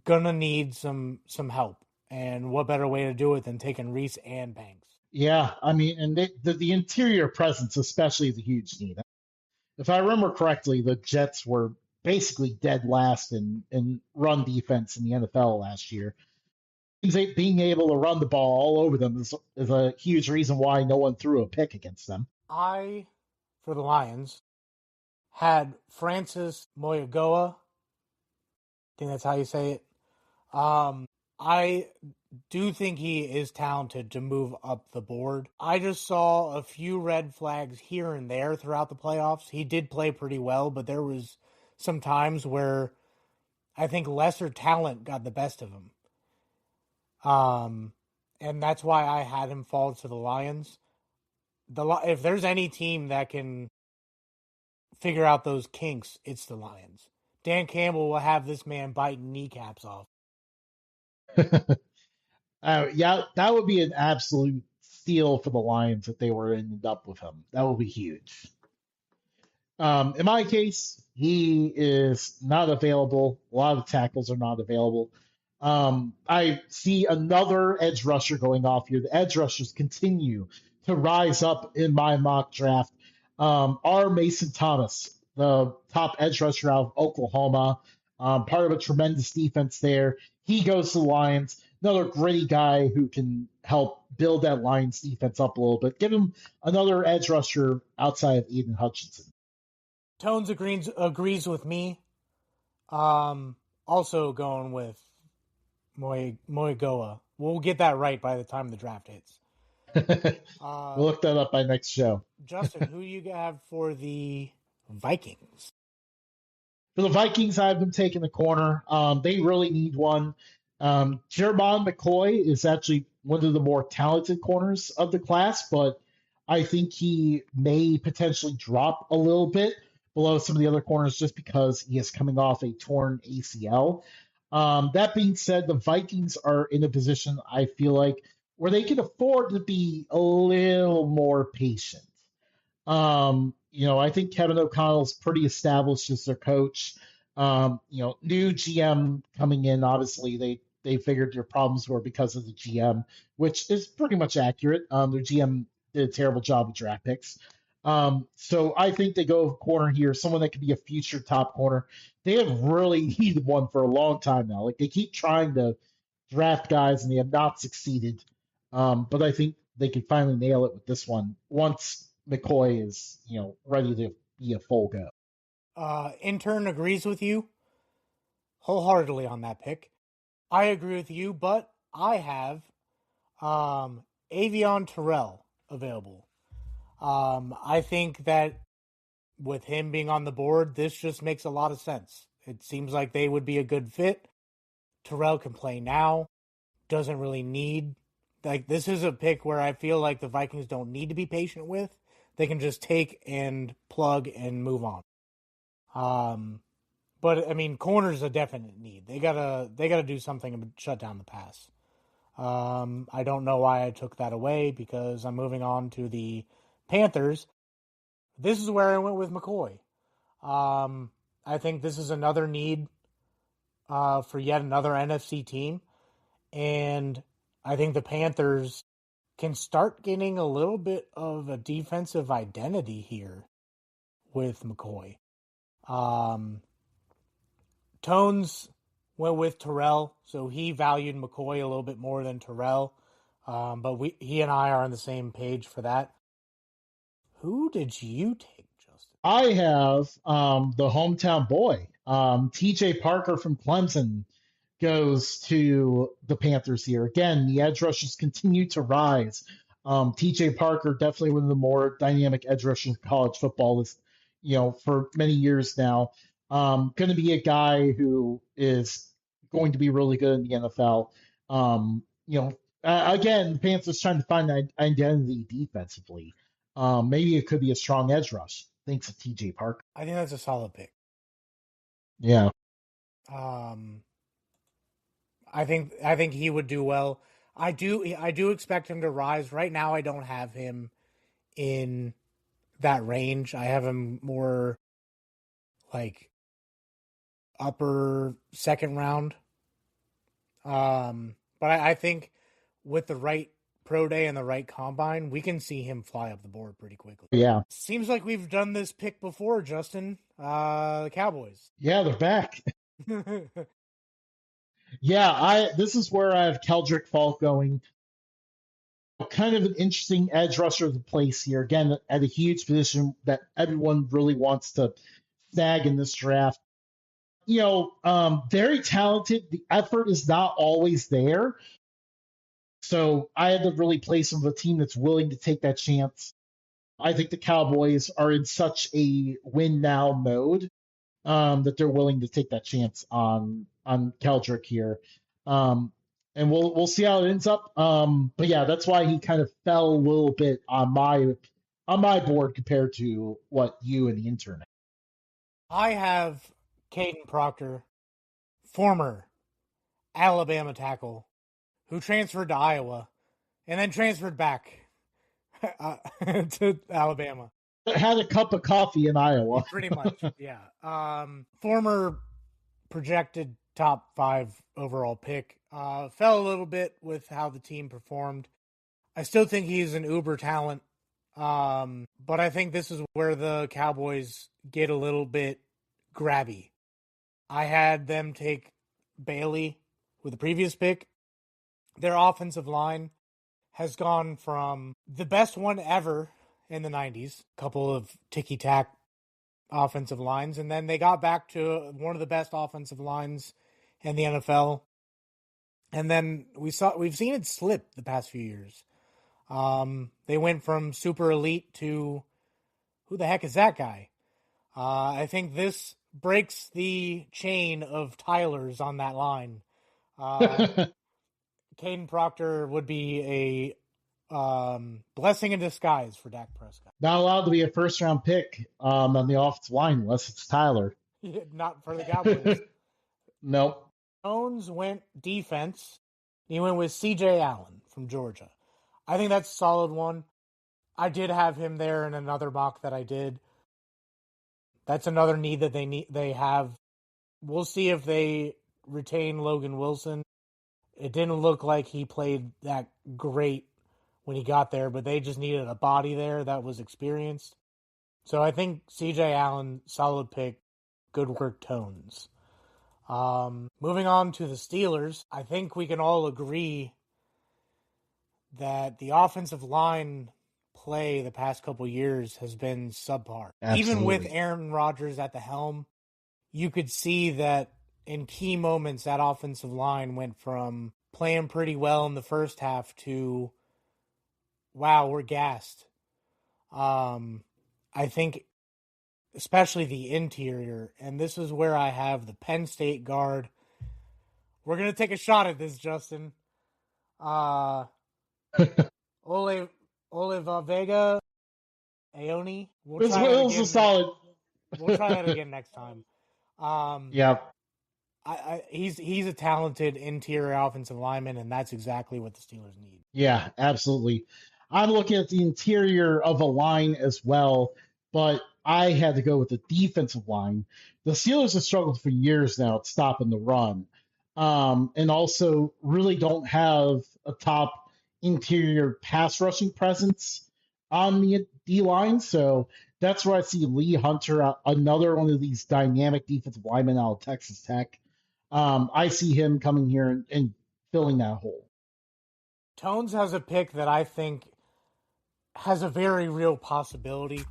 gonna need some help. And what better way to do it than taking Reese and Banks? Yeah, I mean, and the interior presence, especially, is a huge need. If I remember correctly, the Jets were basically dead last in run defense in the NFL last year. Being able to run the ball all over them is a huge reason why no one threw a pick against them. I, for the Lions, had Francis Moyagoa. I think that's how you say it. I do think he is talented to move up the board. I just saw a few red flags here and there throughout the playoffs. He did play pretty well, but there was some times where I think lesser talent got the best of him. Um, and that's why I had him fall to the Lions. If there's any team that can figure out those kinks, it's the Lions. Dan Campbell will have this man biting kneecaps off. Yeah, that would be an absolute steal for the Lions if they were to end up with him. That would be huge. In my case, he is not available. A lot of tackles are not available. I see another edge rusher going off here. The edge rushers continue to rise up in my mock draft. R. Mason Thomas, the top edge rusher out of Oklahoma, part of a tremendous defense there. He goes to the Lions. Another gritty guy who can help build that Lions defense up a little bit. Give him another edge rusher outside of Aiden Hutchinson. Tones agrees with me. Also going with Moigoa. We'll get that right by the time the draft hits. We'll Uh, look that up by next show. Justin, who you have for the Vikings? For the Vikings, I've been taking the corner. They really need one. Jermon McCoy is actually one of the more talented corners of the class, but I think he may potentially drop a little bit below some of the other corners just because he is coming off a torn ACL. That being said, the Vikings are in a position, I feel like, where they can afford to be a little more patient. I think Kevin O'Connell's pretty established as their coach. New GM coming in, obviously they figured their problems were because of the GM, which is pretty much accurate. Their GM did a terrible job with draft picks. So I think they go corner here, someone that could be a future top corner. They have really needed one for a long time now. Like they keep trying to draft guys and they have not succeeded. But I think they could finally nail it with this one once McCoy is, ready to be a full go. Intern agrees with you wholeheartedly on that pick. I agree with you, but I have Avion Terrell available. I think that with him being on the board, this just makes a lot of sense. It seems like they would be a good fit. Terrell can play now, doesn't really need. Like, this is a pick where I feel like the Vikings don't need to be patient with. They can just take and plug and move on. But I mean, corner's a definite need. They gotta do something to shut down the pass. I don't know why I took that away because I'm moving on to the Panthers. This is where I went with McCoy. I think this is another need for yet another NFC team. And I think the Panthers can start getting a little bit of a defensive identity here with McCoy. Tones went with Terrell, so he valued McCoy a little bit more than Terrell. But he and I are on the same page for that. Who did you take, Justin? I have the hometown boy, TJ Parker from Clemson, goes to the Panthers here. Again, the edge rushers continue to rise. TJ Parker, definitely one of the more dynamic edge rushers in college football, is, for many years now. Going to be a guy who is going to be really good in the NFL. Again, the Panthers trying to find an identity defensively. Maybe it could be a strong edge rush. Thanks to TJ Parker. I think that's a solid pick. Yeah. I think he would do well. I do expect him to rise. Right now, I don't have him in that range. I have him more like upper second round. But I think with the right pro day and the right combine, we can see him fly up the board pretty quickly. Yeah. Seems like we've done this pick before, Justin. The Cowboys. Yeah, they're back. Yeah, this is where I have Keldrick Falk going. Kind of an interesting edge rusher of the place here. Again, at a huge position that everyone really wants to snag in this draft. Very talented. The effort is not always there. So I had to really place him with a team that's willing to take that chance. I think the Cowboys are in such a win now mode that they're willing to take that chance on Keldrick here. And we'll see how it ends up. But yeah, that's why he kind of fell a little bit on my board compared to what you and the intern. I have Caden Proctor, former Alabama tackle, who transferred to Iowa and then transferred back to Alabama. Had a cup of coffee in Iowa. Pretty much, yeah. Former projected top 5 overall pick. Fell a little bit with how the team performed. I still think he's an uber talent. But I think this is where the Cowboys get a little bit grabby. I had them take Bailey with the previous pick. Their offensive line has gone from the best one ever in the 90s, a couple of ticky-tack offensive lines, and then they got back to one of the best offensive lines in the NFL. And then we've seen it slip the past few years. They went from super elite to who the heck is that guy? I think this breaks the chain of Tylers on that line. Uh, Caden Proctor would be a blessing in disguise for Dak Prescott. Not allowed to be a first round pick on the offensive line unless it's Tyler. Not for the Cowboys. Nope. Jones went defense. He went with C.J. Allen from Georgia. I think that's a solid one. I did have him there in another mock that I did. That's another need that they have. We'll see if they retain Logan Wilson. It didn't look like he played that great when he got there, but they just needed a body there that was experienced. So I think C.J. Allen, solid pick, good work, Tones. Moving on to the Steelers, I think we can all agree that the offensive line play the past couple years has been subpar. Absolutely. Even with Aaron Rodgers at the helm, you could see that in key moments that offensive line went from playing pretty well in the first half to, wow, we're gassed. I think especially the interior, and this is where I have the Penn State guard. We're going to take a shot at this, Justin. Olive Vega, Aoni. This was a solid. We'll try that again next time. Yeah. He's a talented interior offensive lineman, and that's exactly what the Steelers need. Yeah, absolutely. I'm looking at the interior of a line as well, but I had to go with the defensive line. The Steelers have struggled for years now at stopping the run, and also really don't have a top interior pass rushing presence on the D line. So that's where I see Lee Hunter, another one of these dynamic defensive linemen out of Texas Tech. I see him coming here and filling that hole. Tones has a pick that I think has a very real possibility.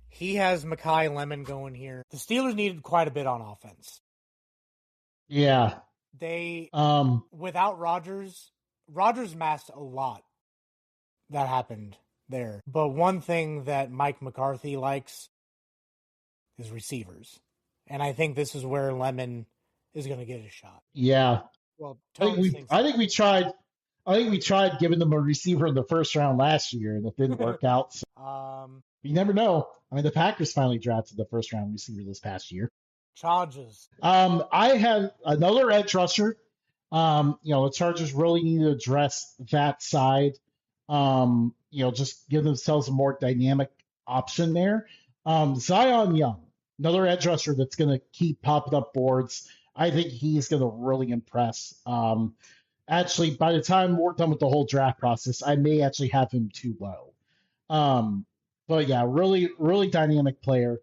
He has Mekhi Lemon going here. The Steelers needed quite a bit on offense. Yeah. They, without Rodgers masked a lot that happened there. But one thing that Mike McCarthy likes is receivers. And I think this is where Lemon is going to get a shot. Yeah. Well, I think we tried giving them a receiver in the first round last year, and it didn't work out. So. You never know. I mean, the Packers finally drafted the first round receiver this past year. Chargers. I had another edge rusher. The Chargers really need to address that side. Just give themselves a more dynamic option there. Zion Young, another edge rusher that's going to keep popping up boards. I think he's going to really impress. Actually, by the time we're done with the whole draft process, I may actually have him too low. But yeah, really, really dynamic player.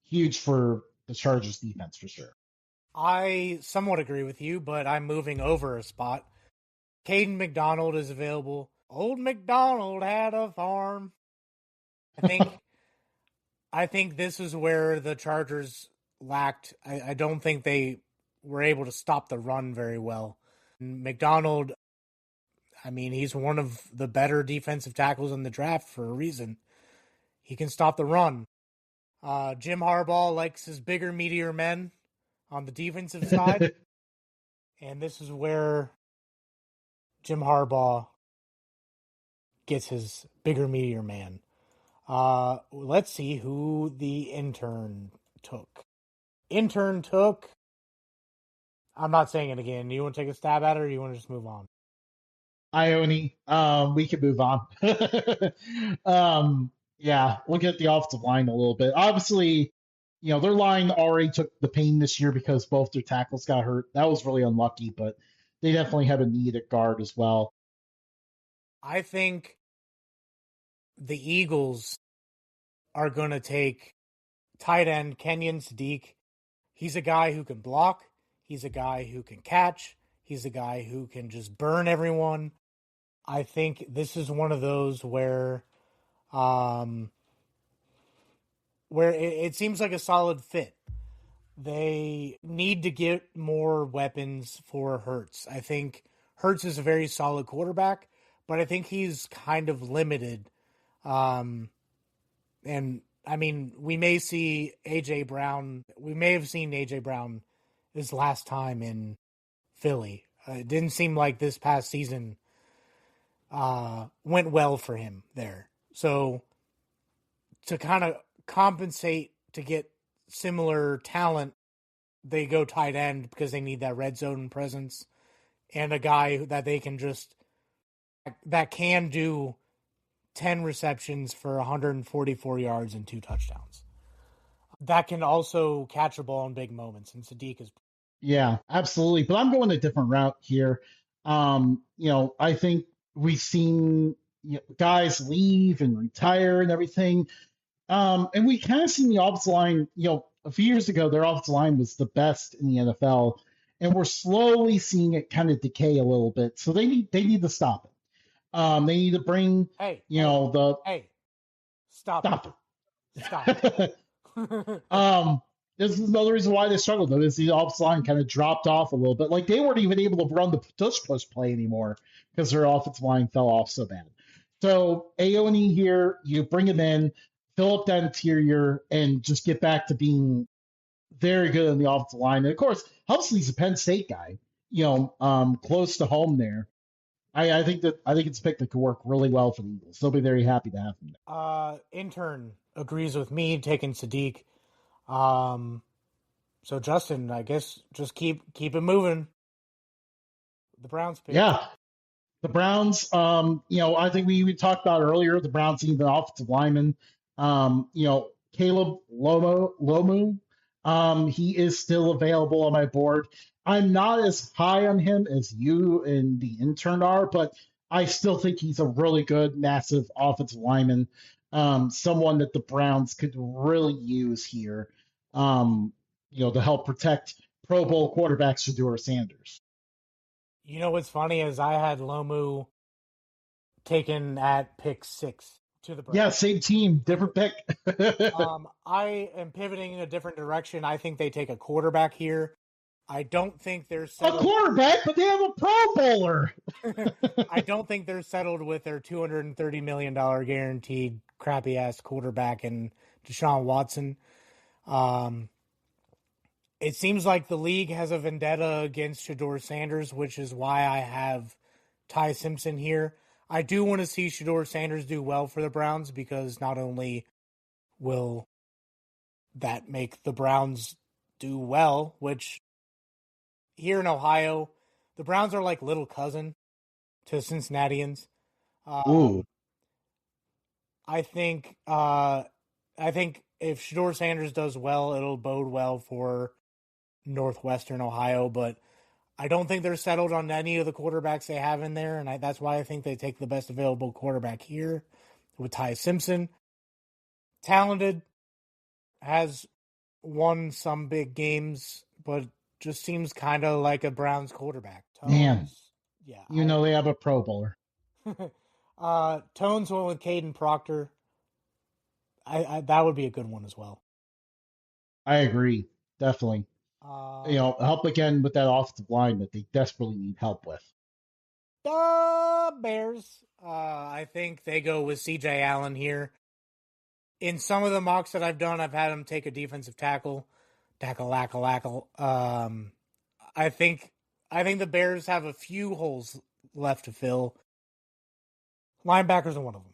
Huge for the Chargers defense for sure. I somewhat agree with you, but I'm moving over a spot. Caden McDonald is available. Old McDonald had a farm. I think this is where the Chargers lacked. I don't think they were able to stop the run very well. McDonald, I mean, he's one of the better defensive tackles in the draft for a reason. He can stop the run. Jim Harbaugh likes his bigger, meatier men on the defensive side. And this is where Jim Harbaugh gets his bigger, meatier man. Let's see who the intern took. I'm not saying it again. Do you want to take a stab at it, or do you want to just move on? Ione, we can move on. Yeah, look at the offensive line a little bit. Obviously, their line already took the pain this year because both their tackles got hurt. That was really unlucky, but they definitely have a need at guard as well. I think the Eagles are going to take tight end Kenyon Sadiq. He's a guy who can block. He's a guy who can catch. He's a guy who can just burn everyone. I think this is one of those where it seems like a solid fit. They need to get more weapons for Hurts. I think Hurts is a very solid quarterback, but I think he's kind of limited. And I mean, we may see AJ Brown. We may have seen AJ Brown his last time in Philly. It didn't seem like this past season went well for him there. So to kind of compensate to get similar talent, they go tight end because they need that red zone presence and a guy that they can just that can do 10 receptions for 144 yards and 2 touchdowns. That can also catch a ball in big moments, and Sadiq is. Yeah, absolutely. But I'm going a different route here. I think we've seen guys leave and retire and everything. And we kind of seen the offensive line, a few years ago, their offensive line was the best in the NFL. And we're slowly seeing it kind of decay a little bit. So they need to stop it. They need to bring, Hey, the hey, stop it. stop Stop it. it. This is another reason why they struggled, though, is the offensive line kind of dropped off a little bit. Like they weren't even able to run the push play anymore because their offensive line fell off so bad. So Aoni here, you bring him in, fill up that interior, and just get back to being very good in the offensive line. And of course, Huxley's a Penn State guy, close to home there. I think it's a pick that could work really well for the Eagles. They'll be very happy to have him there. Intern agrees with me taking Sadiq. So Justin, I guess just keep it moving. The Browns pick. Yeah, the Browns, I think we talked about earlier, the Browns need an offensive lineman. Caleb Lomu, he is still available on my board. I'm not as high on him as you and the intern are, but I still think he's a really good, massive offensive lineman. Someone that the Browns could really use here, to help protect Pro Bowl quarterback Shedeur Sanders. You know what's funny is I had Lomu taken at pick 6 to the Browns. Yeah, same team, different pick. I am pivoting in a different direction. I think they take a quarterback here. I don't think they're settled. A quarterback, but they have a Pro Bowler. I don't think they're settled with their $230 million guaranteed crappy ass quarterback and Deshaun Watson. It seems like the league has a vendetta against Shedeur Sanders, which is why I have Ty Simpson here. I do want to see Shedeur Sanders do well for the Browns because not only will that make the Browns do well, which here in Ohio, the Browns are like little cousin to Cincinnatians. Ooh. I think if Shedeur Sanders does well, it'll bode well for Northwestern Ohio, but I don't think they're settled on any of the quarterbacks they have in there, and that's why I think they take the best available quarterback here with Ty Simpson. Talented, has won some big games, but just seems kind of like a Browns quarterback. Man, yeah, they have a Pro Bowler. Tones went with Caden Proctor. I that would be a good one as well. I agree, definitely. Help again with that offensive line that they desperately need help with. The Bears, I think they go with C.J. Allen here. In some of the mocks that I've done, I've had him take a defensive tackle. Tackle. I think the Bears have a few holes left to fill. Linebackers are one of them.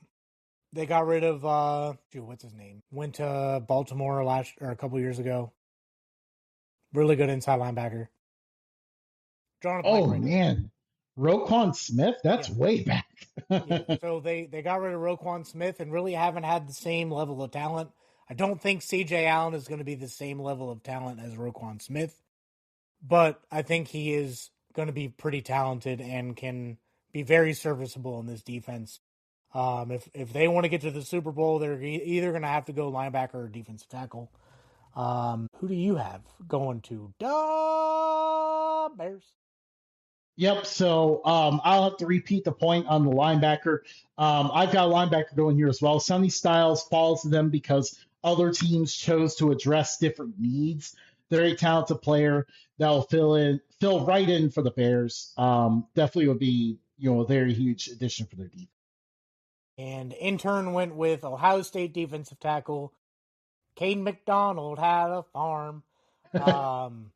They got rid of what's his name? Went to Baltimore a couple years ago. Really good inside linebacker. Man. Roquan Smith? That's way back. So they got rid of Roquan Smith and really haven't had the same level of talent. I don't think C.J. Allen is going to be the same level of talent as Roquan Smith, but I think he is going to be pretty talented and can be very serviceable in this defense. If they want to get to the Super Bowl, they're either going to have to go linebacker or defensive tackle. Who do you have going to the Bears? Yep. So I'll have to repeat the point on the linebacker. I've got a linebacker going here as well. Sonny Styles falls to them because other teams chose to address different needs. Very talented player that will fill right in for the Bears. Definitely would be a very huge addition for their defense. And intern went with Ohio State defensive tackle Caden McDonald had a farm. Um,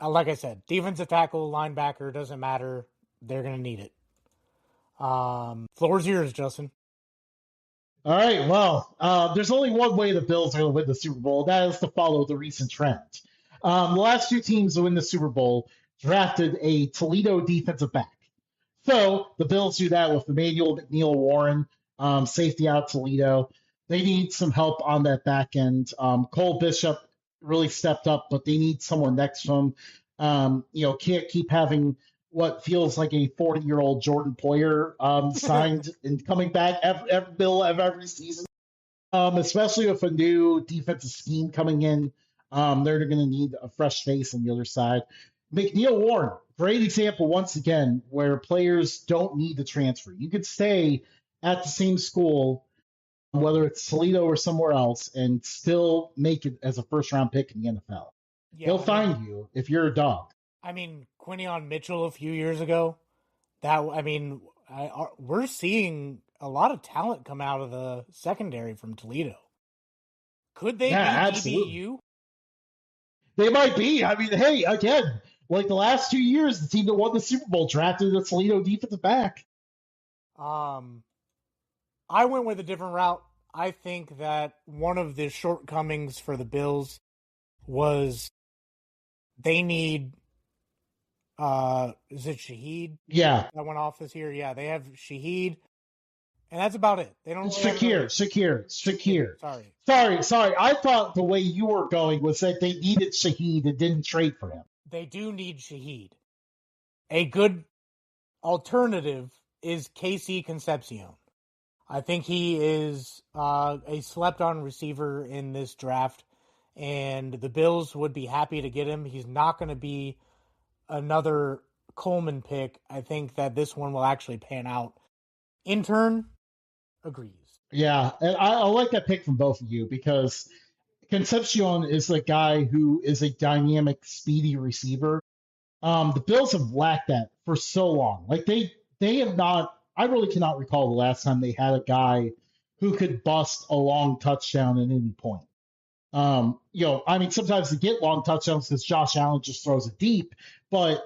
like I said, defensive tackle, linebacker, doesn't matter. They're going to need it. Floor's yours, Justin. All right, well, there's only one way the Bills are going to win the Super Bowl. That is to follow the recent trend. The last two teams to win the Super Bowl drafted a Toledo defensive back. So the Bills do that with Emmanuel McNeil Warren, safety out Toledo. They need some help on that back end. Cole Bishop really stepped up, but they need someone next to him. Can't keep having what feels like a 40-year-old Jordan Poyer signed and coming back every season, especially with a new defensive scheme coming in. They're going to need a fresh face on the other side. McNeil Warren, great example once again, where players don't need to transfer. You could stay at the same school, whether it's Toledo or somewhere else, and still make it as a first round pick in the NFL. Yeah, They'll find you if you're a dog. I mean, Quinion Mitchell a few years ago. We're seeing a lot of talent come out of the secondary from Toledo. Could they be absolutely. DBU? They might be. I mean, hey, again, like the last 2 years, the team that won the Super Bowl drafted a Toledo defensive back. I went with a different route. I think that one of the shortcomings for the Bills was they need is it Shaheed? Yeah. That went off this year. Yeah, they have Shaheed. And that's about it. They don't Shakir. Sorry. I thought the way you were going was that they needed Shaheed and didn't trade for him. They do need Shaheed. A good alternative is Casey Concepcion. I think he is a slept-on receiver in this draft, and the Bills would be happy to get him. He's not going to be another Coleman pick. I think that this one will actually pan out. Intern agrees. Yeah, and I like that pick from both of you because Concepcion is a guy who is a dynamic, speedy receiver. The Bills have lacked that for so long. Like they have not. I really cannot recall the last time they had a guy who could bust a long touchdown at any point. Sometimes they get long touchdowns because Josh Allen just throws it deep, but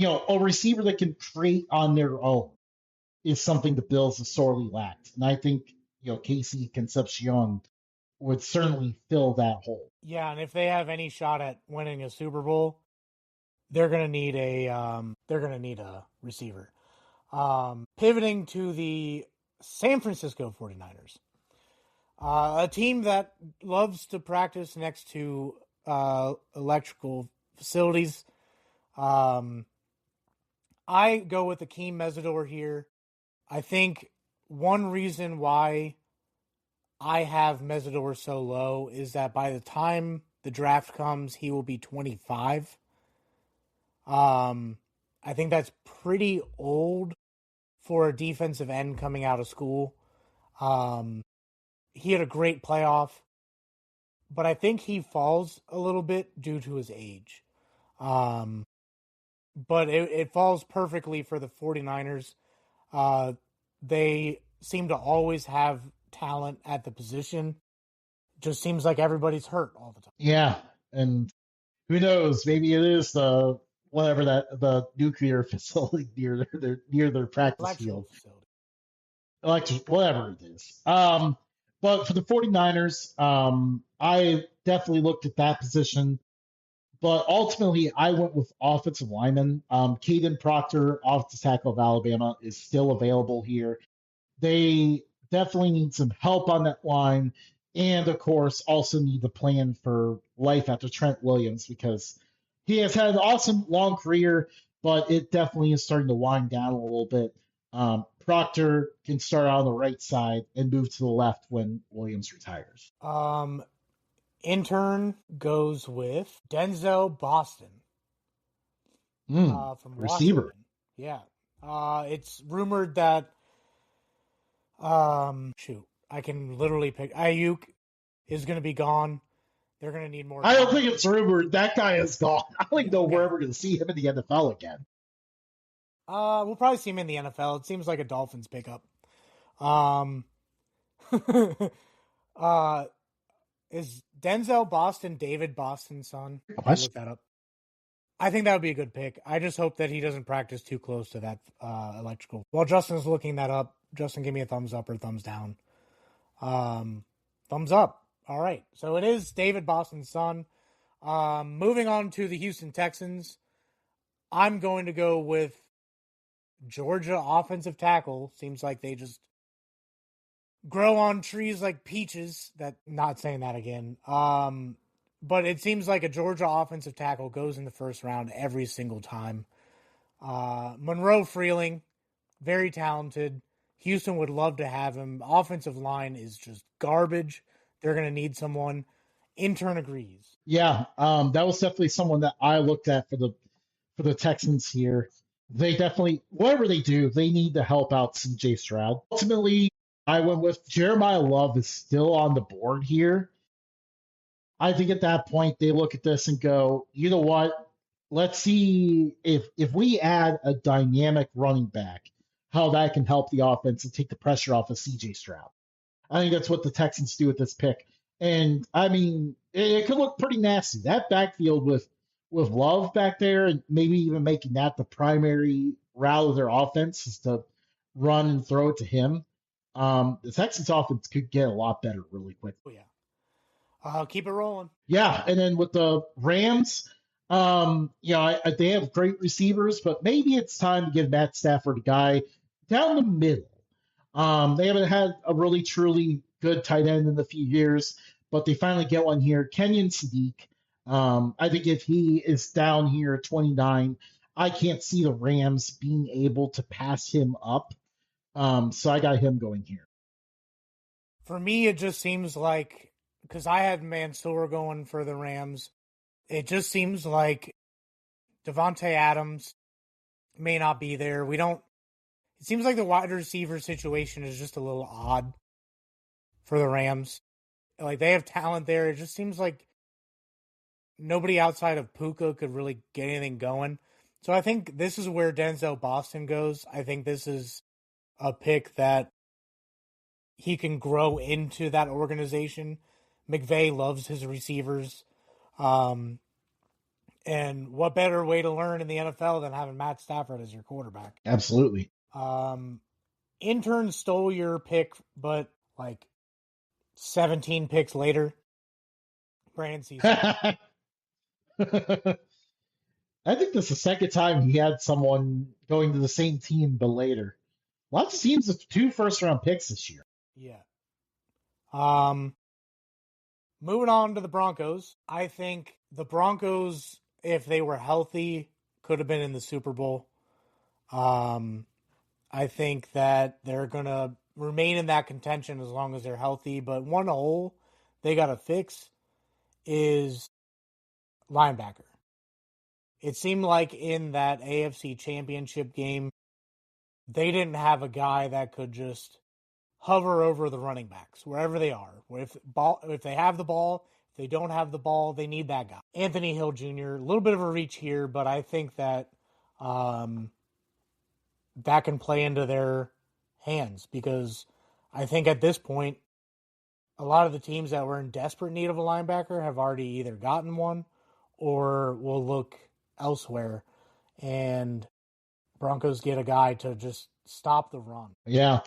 a receiver that can create on their own is something the Bills have sorely lacked. And I think, Casey Concepcion would certainly fill that hole. Yeah, and if they have any shot at winning a Super Bowl, they're gonna need a receiver. Pivoting to the San Francisco 49ers. A team that loves to practice next to electrical facilities. I go with Akeem Mesidor here. I think one reason why I have Mesidor so low is that by the time the draft comes, he will be 25. I think that's pretty old for a defensive end coming out of school. He had a great playoff, but I think he falls a little bit due to his age. But it falls perfectly for the 49ers. They seem to always have talent at the position. Just seems like everybody's hurt all the time. Yeah, and who knows? Maybe it is the nuclear facility near their practice field. Whatever it is. But for the 49ers, I definitely looked at that position. But ultimately, I went with offensive lineman. Caden Proctor, offensive tackle of Alabama, is still available here. They definitely need some help on that line. And, of course, also need to plan for life after Trent Williams because he has had an awesome long career, but it definitely is starting to wind down a little bit. Proctor can start on the right side and move to the left when Williams retires. Intern goes with Denzel Boston from receiver. Washington. Yeah. It's rumored that I can literally pick Ayuk is going to be gone. They're going to need more. I don't think it's rumored. That guy is gone. I don't even know where we're going to see him in the NFL again. We'll probably see him in the NFL. It seems like a Dolphins pickup. Uh, is Denzel Boston David Boston's son? Did you Question. look that up? I think that would be a good pick. I just hope that he doesn't practice too close to that electrical. While Justin's looking that up, Justin, give me a thumbs up or thumbs down. Um, thumbs up. All right. So it is David Boston's son. Moving on to the Houston Texans, I'm going to go with Georgia offensive tackle. Seems like they just grow on trees like peaches. That not saying that again. But it seems like a Georgia offensive tackle goes in the first round every single time. Monroe Freeling, very talented. Houston would love to have him. Offensive line is just garbage. They're going to need someone. Intern agrees. Yeah, that was definitely someone that I looked at for the Texans here. They definitely, whatever they do, they need to help out CJ Stroud. Ultimately, I went with Jeremiah Love is still on the board here. I think at that point they look at this and go, you know what? Let's see if we add a dynamic running back, how that can help the offense and take the pressure off of CJ Stroud. I think that's what the Texans do with this pick. And I mean, it could look pretty nasty. That backfield with Love back there, and maybe even making that the primary route of their offense is to run and throw it to him. The Texans offense could get a lot better really quick. Oh, yeah. Keep it rolling. Yeah, and then with the Rams, they have great receivers, but maybe it's time to give Matt Stafford a guy down the middle. They haven't had a really truly good tight end in a few years, but they finally get one here. Kenyon Sadiq. I think if he is down here at 29, I can't see the Rams being able to pass him up. So I got him going here. For me, it just seems like, because I had Mansour going for the Rams, it just seems like Devontae Adams may not be there. It seems like the wide receiver situation is just a little odd for the Rams. Like, they have talent there. It just seems like nobody outside of Puka could really get anything going. So I think this is where Denzel Boston goes. I think this is a pick that he can grow into that organization. McVay loves his receivers. Um, and what better way to learn in the NFL than having Matt Stafford as your quarterback? Absolutely. Um, intern stole your pick, but like 17 picks later, Brandon Cecil. I think this is the second time he had someone going to the same team, but later. Lots of teams with 2 first-round picks this year. Yeah. Um, moving on to the Broncos. I think the Broncos, if they were healthy, could have been in the Super Bowl. I think that they're going to remain in that contention as long as they're healthy. But one hole they got to fix is linebacker. It seemed like in that AFC Championship game, they didn't have a guy that could just hover over the running backs wherever they are. If they have the ball, if they don't have the ball, they need that guy. Anthony Hill Jr., a little bit of a reach here, but I think that that can play into their hands because I think at this point, a lot of the teams that were in desperate need of a linebacker have already either gotten one or will look elsewhere. And Broncos get a guy to just stop the run. Yeah.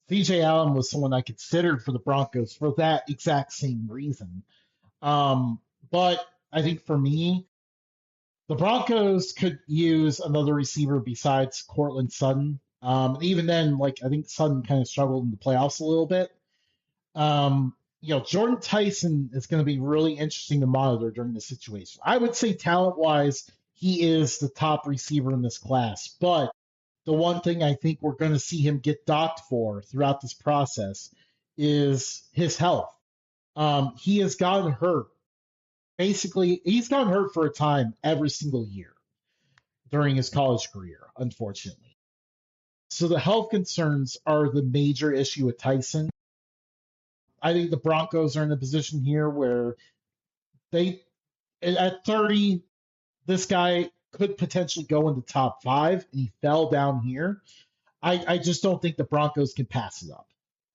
CJ Allen was someone I considered for the Broncos for that exact same reason. Um, but I think for me, the Broncos could use another receiver besides Cortland Sutton. Even then, I think Sutton kind of struggled in the playoffs a little bit. Jordan Tyson is going to be really interesting to monitor during this situation. I would say talent wise, he is the top receiver in this class. But the one thing I think we're going to see him get docked for throughout this process is his health. He has gotten hurt. Basically, he's gotten hurt for a time every single year during his college career, unfortunately. So the health concerns are the major issue with Tyson. I think the Broncos are in a position here where they, at 30, this guy could potentially go in the top 5, and he fell down here. I just don't think the Broncos can pass it up.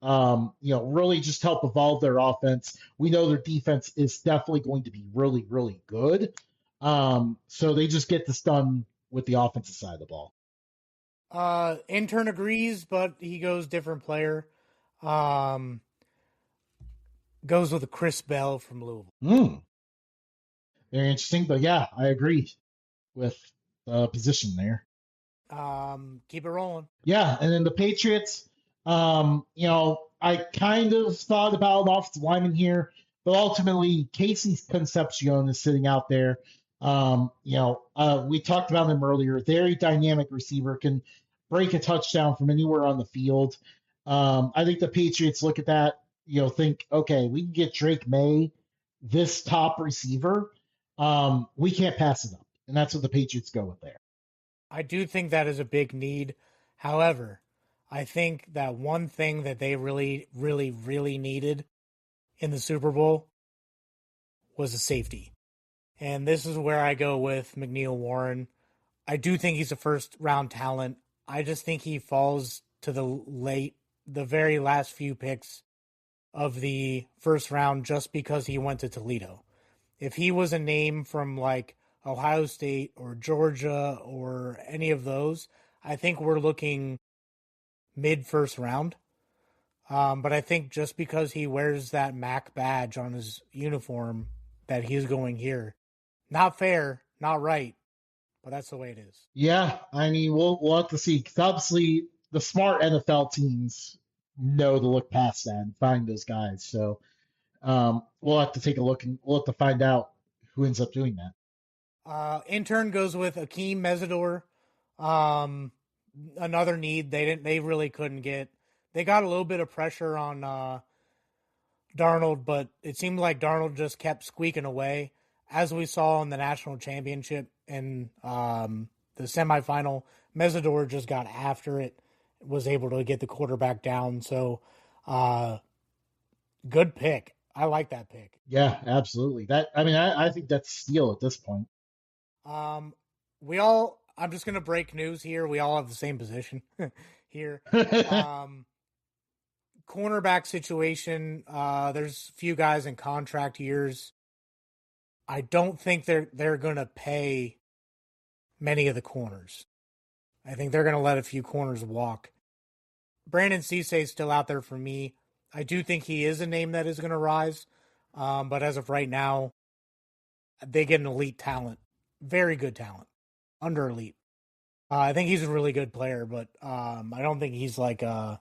Really just help evolve their offense. We know their defense is definitely going to be really, really good. So they just get this done with the offensive side of the ball. Intern agrees, but he goes different player. Um, Goes with Chris Bell from Louisville. Hmm. Very interesting, but yeah, I agree with the position there. Keep it rolling. Yeah, and then the Patriots, I kind of thought about an offensive lineman here, but ultimately Casey Concepcion is sitting out there. We talked about him earlier. Very dynamic receiver, can break a touchdown from anywhere on the field. I think the Patriots look at that, think, okay, we can get Drake May, this top receiver. We can't pass it up, and that's what the Patriots go with there. I do think that is a big need. However, I think that one thing that they really, really, really needed in the Super Bowl was a safety. And this is where I go with McNeil Warren. I do think he's a first round talent. I just think he falls to the very last few picks of the first round just because he went to Toledo. If he was a name from like Ohio State or Georgia or any of those, I think we're looking mid first round. But I think just because he wears that MAC badge on his uniform, that he's going here. Not fair, not right, but that's the way it is. Yeah, I mean, we'll have to see. 'Cause obviously, the smart NFL teams know to look past that and find those guys. So we'll have to take a look and we'll have to find out who ends up doing that. Intern goes with Akeem Mesidor. Um, Another need they really couldn't get. They got a little bit of pressure on Darnold, but it seemed like Darnold just kept squeaking away, as we saw in the national championship and the semifinal. Mesidor just got after it, was able to get the quarterback down. So, uh, good pick. I like that pick. Yeah, absolutely. I think that's steal at this point. Um, we all. I'm just gonna break news here. We all have the same position here. Um, Cornerback situation. There's a few guys in contract years. I don't think they're gonna pay many of the corners. I think they're gonna let a few corners walk. Brandon Cisse is still out there for me. I do think he is a name that is gonna rise. But as of right now, they get an elite talent, very good talent, under elite. I think he's a really good player, but I don't think he's like a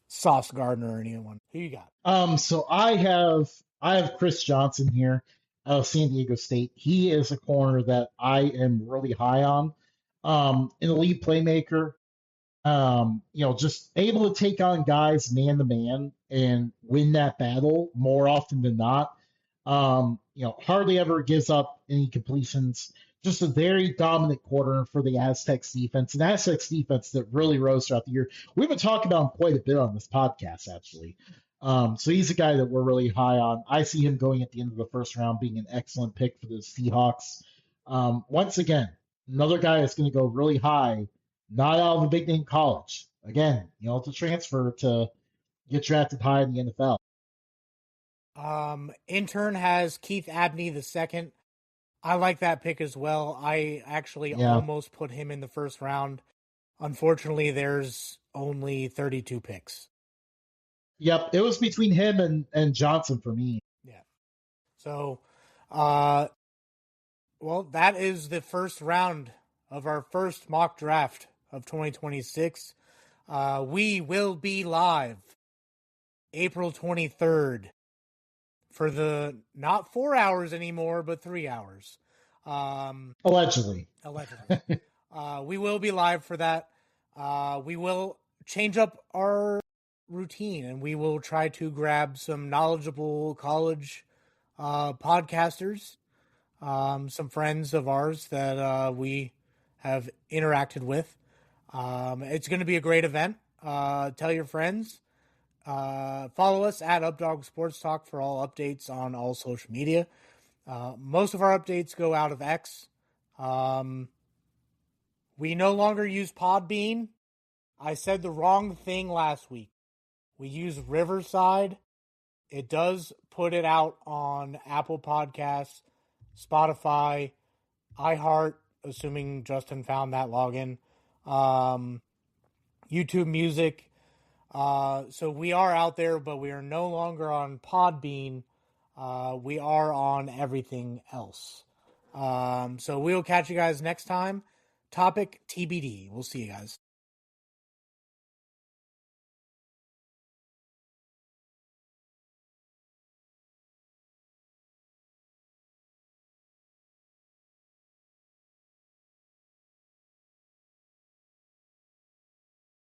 Sauce Gardner or anyone. Who you got? So I have Chris Johnson here out of San Diego State. He is a corner that I am really high on. An elite playmaker. Just able to take on guys man to man and win that battle more often than not. Hardly ever gives up any completions. Just a very dominant corner for the Aztecs defense, an Aztecs defense that really rose throughout the year. We've been talking about him quite a bit on this podcast, actually. So he's a guy that we're really high on. I see him going at the end of the first round, being an excellent pick for the Seahawks. Once again, another guy that's going to go really high, not out of a big name college. Again, to transfer to get drafted high in the NFL. Intern has Keith Abney the second. I like that pick as well. I actually Yeah. almost put him in the first round. Unfortunately, there's only 32 picks. Yep. It was between him and Johnson for me. Yeah. So, uh, well, that is the first round of our first mock draft of 2026. We will be live April 23rd for the not 4 hours anymore, but 3 hours. Allegedly. Allegedly. We will be live for that. We will change up our routine and we will try to grab some knowledgeable college podcasters, some friends of ours that we have interacted with. It's going to be a great event. Tell your friends. Follow us at Updog Sports Talk for all updates on all social media. Most of our updates go out of X. We no longer use Podbean. I said the wrong thing last week. We use Riverside. It does put it out on Apple Podcasts, Spotify, iHeart, assuming Justin found that login, YouTube Music. So we are out there, but we are no longer on Podbean. We are on everything else. So we'll catch you guys next time. Topic TBD. We'll see you guys.